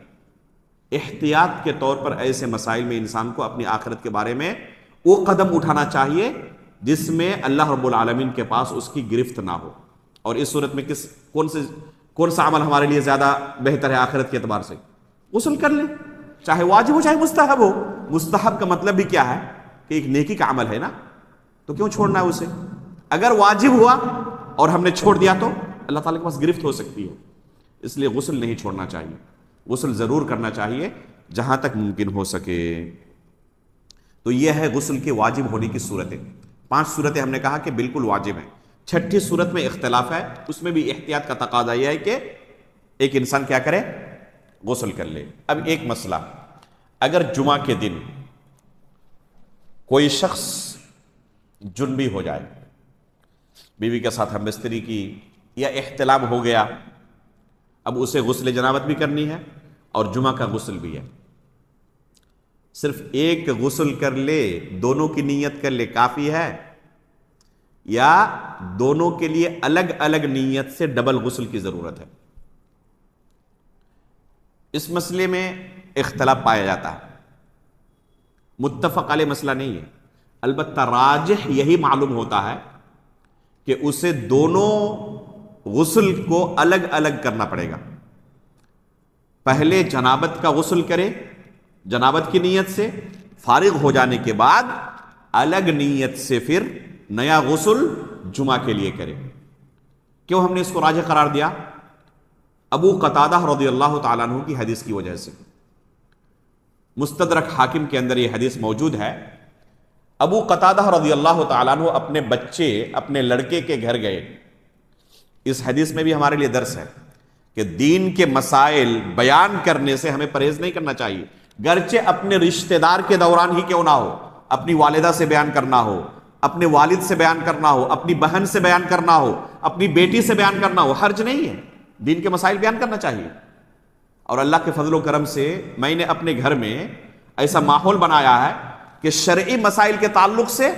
احتیاط کے طور پر ایسے مسائل میں انسان کو اپنی آخرت کے بارے میں وہ قدم اٹھانا چاہیے جس میں اللہ رب العالمین کے پاس اس کی گرفت نہ ہو. اور اس صورت میں کون سا عمل ہمارے لیے زیادہ بہتر ہے آخرت کے اعتبار سے؟ غسل کر لیں, چاہے واجب ہو چاہے مستحب ہو. مستحب کا مطلب بھی کیا ہے کہ ایک نیکی کا عمل ہے نا, تو کیوں چھوڑنا ہے اسے؟ اگر واجب ہوا اور ہم نے چھوڑ دیا تو اللہ تعالیٰ کے پاس گرفت ہو سکتی ہے. اس لیے غسل نہیں چھوڑنا چاہیے, غسل ضرور کرنا چاہیے جہاں تک ممکن ہو سکے. تو یہ ہے غسل کے واجب ہونے کی صورتیں. 5 صورتیں ہم نے کہا کہ بالکل واجب ہیں. 6ٹھی صورت میں اختلاف ہے, اس میں بھی احتیاط کا تقاضا یہ ہے کہ ایک انسان کیا کرے, غسل کر لے. اب ایک مسئلہ, اگر جمعہ کے دن کوئی شخص جنبی ہو جائے, بیوی کے ساتھ ہم بستری کی یا احتلام ہو گیا, اب اسے غسل جنابت بھی کرنی ہے اور جمعہ کا غسل بھی ہے. صرف ایک غسل کر لے, دونوں کی نیت کر لے کافی ہے, یا دونوں کے لیے الگ الگ نیت سے ڈبل غسل کی ضرورت ہے؟ اس مسئلے میں اختلاف پایا جاتا ہے, متفق علیہ مسئلہ نہیں ہے. البتہ راجح یہی معلوم ہوتا ہے کہ اسے دونوں غسل کو الگ الگ کرنا پڑے گا. پہلے جنابت کا غسل کرے جنابت کی نیت سے, فارغ ہو جانے کے بعد الگ نیت سے پھر نیا غسل جمعہ کے لیے کرے. کیوں ہم نے اس کو راجح قرار دیا؟ ابو قتادہ رضی اللہ تعالیٰ عنہ کی حدیث کی وجہ سے. مستدرک حاکم کے اندر یہ حدیث موجود ہے. ابو قتادہ رضی اللہ تعالیٰ عنہ اپنے بچے, اپنے لڑکے کے گھر گئے. اس حدیث میں بھی ہمارے لیے درس ہے کہ دین کے مسائل بیان کرنے سے ہمیں پرہیز نہیں کرنا چاہیے. گرچہ اپنے رشتہ دار کے دوران ہی کیوں نہ ہو, اپنی والدہ سے بیان کرنا ہو, اپنے والد سے بیان کرنا ہو, اپنی بہن سے بیان کرنا ہو, اپنی بیٹی سے بیان کرنا ہو, حرج نہیں ہے. دین کے مسائل بیان کرنا چاہیے. اور اللہ کے فضل و کرم سے میں نے اپنے گھر میں ایسا ماحول بنایا ہے کہ شرعی مسائل کے تعلق سے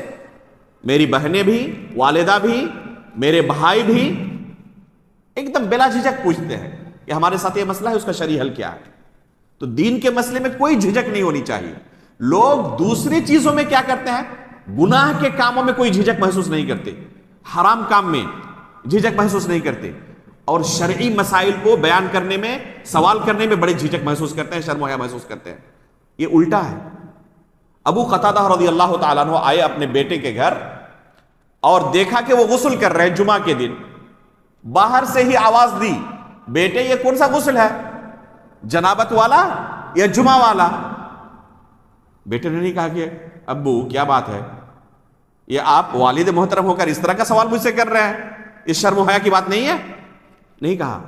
میری بہنیں بھی, والدہ بھی, میرے بھائی بھی ایک دم بلا جھجک پوچھتے ہیں کہ ہمارے ساتھ یہ مسئلہ ہے, اس کا شرعی حل کیا ہے. تو دین کے مسئلے میں کوئی جھجک نہیں ہونی چاہیے. لوگ دوسری چیزوں میں کیا کرتے ہیں, گناہ کے کاموں میں کوئی جھجک محسوس نہیں کرتے, حرام کام میں جھجک محسوس نہیں کرتے, اور شرعی مسائل کو بیان کرنے میں, سوال کرنے میں بڑے جھجک محسوس کرتے ہیں, شرم و حیا محسوس کرتے ہیں. یہ الٹا ہے. ابو قتادہ رضی اللہ تعالیٰ عنہ آئے اپنے بیٹے کے گھر اور دیکھا کہ وہ غسل کر رہے ہیں جمعہ کے دن. باہر سے ہی آواز دی, بیٹے یہ کون سا غسل ہے, جنابت والا یا جمعہ والا؟ بیٹے نے نہیں کہا کہ ابو کیا بات ہے, یہ آپ والد محترم ہو کر اس طرح کا سوال مجھ سے کر رہے ہیں, اس شرم و حیا کی بات نہیں ہے. نہیں کہا.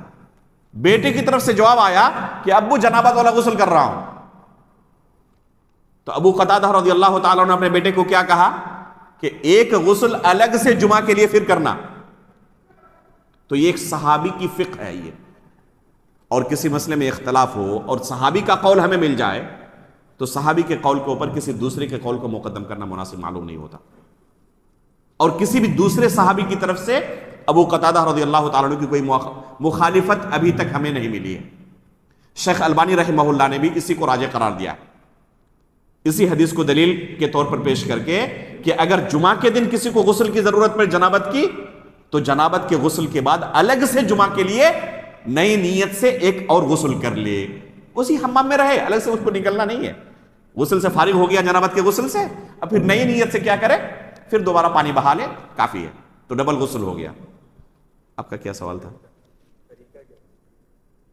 بیٹے کی طرف سے جواب آیا کہ ابو جنابت والا غسل کر رہا ہوں. تو ابو قتادہ رضی اللہ تعالیٰ نے اپنے بیٹے کو کیا کہا کہ ایک غسل الگ سے جمعہ کے لیے پھر کرنا. تو یہ ایک صحابی کی فقہ ہے یہ. اور کسی مسئلے میں اختلاف ہو اور صحابی کا قول ہمیں مل جائے تو صحابی کے قول کے اوپر کسی دوسرے کے قول کو مقدم کرنا مناسب معلوم نہیں ہوتا. اور کسی بھی دوسرے صحابی کی طرف سے ابو قتادہ رضی اللہ تعالیٰ عنہ کی کوئی مخالفت ابھی تک ہمیں نہیں ملی ہے. شیخ البانی رحمہ اللہ نے بھی اسی کو راجح قرار دیا, اسی حدیث کو دلیل کے طور پر پیش کر کے کہ اگر جمعہ کے دن کسی کو غسل کی ضرورت پڑے جنابت کی, تو جنابت کے غسل کے بعد الگ سے جمعہ کے لیے نئی نیت سے ایک اور غسل کر لے. اسی حمام میں رہے, الگ سے اس کو نکلنا نہیں ہے. غسل سے فارغ ہو گیا جنابت کے غسل سے, اب پھر نئی نیت سے کیا کرے, پھر دوبارہ پانی بہا لے, کافی ہے. تو ڈبل غسل ہو گیا. آپ کا کیا سوال تھا؟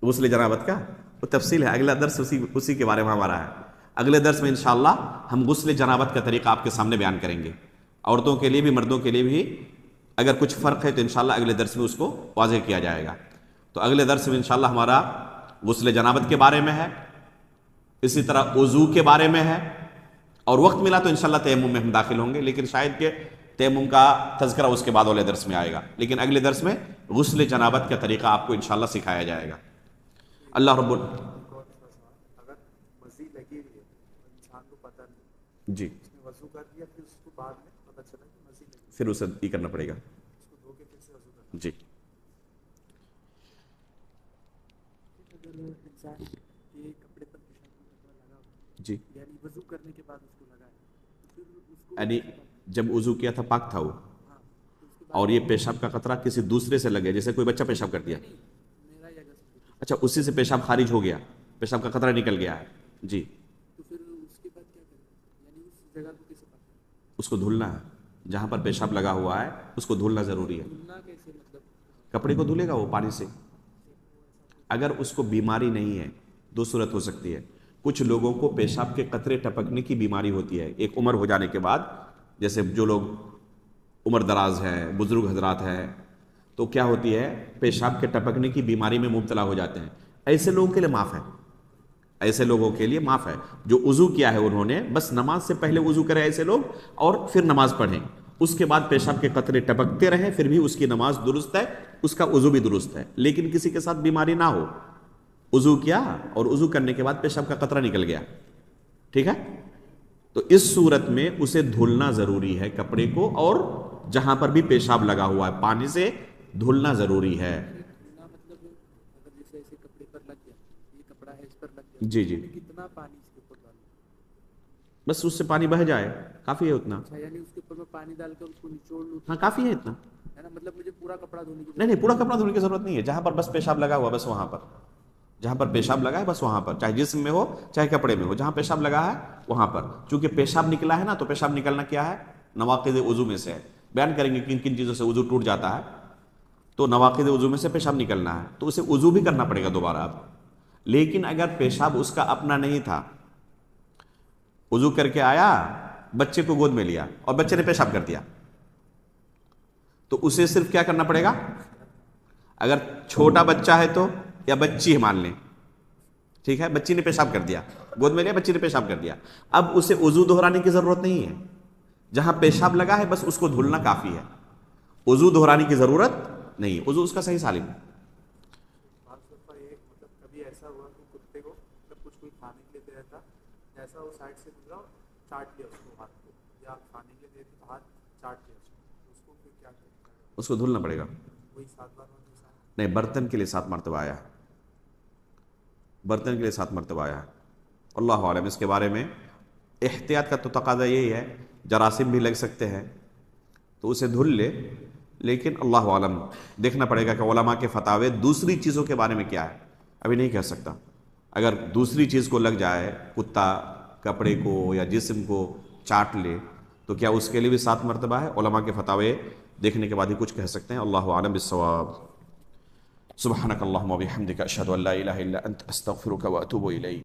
غسل جنابت کا وہ تفصیل ہے، اگلا درس اسی کے بارے میں ہمارا ہے. اگلے درس میں انشاءاللہ ہم غسل جنابت کا طریقہ آپ کے سامنے بیان کریں گے. عورتوں کے لیے بھی مردوں کے لیے بھی اگر کچھ فرق ہے تو انشاءاللہ اگلے درس میں اس کو واضح کیا جائے گا. تو اگلے درس میں انشاءاللہ ہمارا غسل جنابت کے بارے میں ہے، اسی طرح وضو کے بارے میں ہے، اور وقت ملا تو انشاءاللہ تیمم میں ہم داخل ہوں گے، لیکن شاید کہ تیمم کا تذکرہ اس کے بعد والے درس میں آئے گا. لیکن اگلے درس میں غسل جنابت کا طریقہ آپ کو انشاءاللہ سکھایا جائے گا. اللہ رب اگر مزید لگی ہوئی ہے انسان کو پتہ نہیں، جی اس نے وضو کر دیا پھر اس کو بعد میں پتہ چلا کہ مزید لگی، پھر اسے یہ کرنا پڑے گا. اس کو دھو کے پھر سے وضو کرنا. جی اگر انسان کے کپڑے پر پیشاب کا قطرہ لگا ہو، جی یعنی وضو کرنے کے بعد اس کو لگا ہے، پھر اس کو یعنی جب وضو کیا تھا پاک تھا وہ، ہاں تو اس کے بعد اور یہ پیشاب کا قطرہ کسی دوسرے سے لگے، جیسے کوئی بچہ پیشاب کر دیا، میرا یا اگر اچھا اسی سے پیشاب خارج ہو گیا، پیشاب کا قطرہ نکل گیا ہے، جی تو پھر اس کے بعد کیا کریں، یعنی اس جگہ کو کیسے پاک کریں؟ اس کو دھلنا ہے. جہاں پر پیشاب لگا ہوا ہے اس کو دھلنا ضروری ہے. دھلنا کیسے، مطلب کپڑے کو دھلے گا وہ پانی سے. اگر اس کو بیماری نہیں ہے، دو صورت ہو سکتی ہے. کچھ لوگوں کو پیشاب کے قطرے ٹپکنے کی بیماری ہوتی ہے ایک عمر ہو جانے کے بعد، جیسے جو لوگ عمر دراز ہے، بزرگ حضرات ہیں، تو کیا ہوتی ہے پیشاب کے ٹپکنے کی بیماری میں مبتلا ہو جاتے ہیں. ایسے لوگوں کے لیے معاف ہے، ایسے لوگوں کے لیے معاف ہے. جو وضو کیا ہے انہوں نے بس نماز سے پہلے وضو کرے ایسے لوگ، اور پھر نماز پڑھیں، اس کے بعد پیشاب کے قطرے ٹپکتے رہیں، پھر بھی اس کی نماز درست ہے، اس کا وضو بھی درست ہے. لیکن کسی کے ساتھ بیماری نہ ہو، وضو کیا اور وضو کرنے کے بعد پیشاب کا قطرہ نکل گیا، ٹھیک ہے، تو اس صورت میں اسے دھلنا ضروری ہے کپڑے کو، اور جہاں پر بھی پیشاب لگا ہوا ہے پانی سے دھلنا ضروری ہے. دھلنا مطلب اگر جیسے ایسے کپڑے پر لگ گیا، یہ کپڑا ہے اس پر لگ گیا، جی جی کتنا پانی اس کے اوپر ڈالوں؟ بس اس سے پانی بہہ جائے، کافی ہے اتنا. اچھا یعنی اس کے اوپر میں پانی ڈال کر اس کو نچوڑ لوں، ہاں کافی ہے اتنا. ہے نا، مطلب مجھے پورا کپڑا دھونے کی نہیں پورا کپڑا دھونے کی ضرورت نہیں ہے. جہاں پر بس پیشاب لگا ہوا بس وہاں پر، جہاں پر پیشاب لگا ہے بس وہاں پر، چاہے جسم میں ہو چاہے کپڑے میں ہو، جہاں پیشاب لگا ہے وہاں پر. چونکہ پیشاب نکلا ہے نا، تو پیشاب نکلنا کیا ہے، نواقض وضو میں سے ہے. بیان کریں گے کن کن چیزوں سے وضو ٹوٹ جاتا ہے. تو نواقض وضو میں سے پیشاب نکلنا ہے، تو اسے وضو بھی کرنا پڑے گا دوبارہ اب. لیکن اگر پیشاب اس کا اپنا نہیں تھا، وضو کر کے آیا، بچے کو گود میں لیا اور بچے نے پیشاب کر دیا، تو اسے صرف کیا کرنا پڑے گا، اگر چھوٹا بچہ ہے تو، یا بچی مان لیں، ٹھیک ہے، بچی نے پیشاب کر دیا، گود میں لیا، بچی نے پیشاب کر دیا، اب اسے وضو دہرانے کی ضرورت نہیں ہے. جہاں پیشاب لگا ہے بس اس کو دھلنا کافی ہے، وضو دہرانے کی ضرورت نہیں، وضو اس کا صحیح سالم ہے. بعض دفعہ ایک مطلب کبھی ایسا ہوا کہ کتے کو جب کچھ کوئی کھانے کے لیے دے رہا تھا، جیسا وہ سائڈ سے گزرا چاٹ لیا اس کو ہاتھ کو، یا کھانے کے لیے دے تو ہاتھ چاٹ لیا اس کو پھر کیا کرنا ہے؟ اس کو دھلنا پڑے گا. وہی 7 بار نہیں، برتن کے لیے 7 مرتبہ آیا ہے، برتن کے لیے 7 مرتبہ آیا ہے. اللہ عالم. اس کے بارے میں احتیاط کا تو تقاضا یہی ہے، جراثیم بھی لگ سکتے ہیں تو اسے دھل لے، لیکن اللہ عالم دیکھنا پڑے گا کہ علماء کے فتاوے دوسری چیزوں کے بارے میں کیا ہے، ابھی نہیں کہہ سکتا. اگر دوسری چیز کو لگ جائے، کتا کپڑے کو یا جسم کو چاٹ لے، تو کیا اس کے لیے بھی 7 مرتبہ ہے؟ علماء کے فتاوے دیکھنے کے بعد ہی کچھ کہہ سکتے ہیں. اللہ عالم بالصواب. سبحانک اللہم و بحمدک، اشہد ان لا الہ الا انت، استغفرک و اتوب الیک.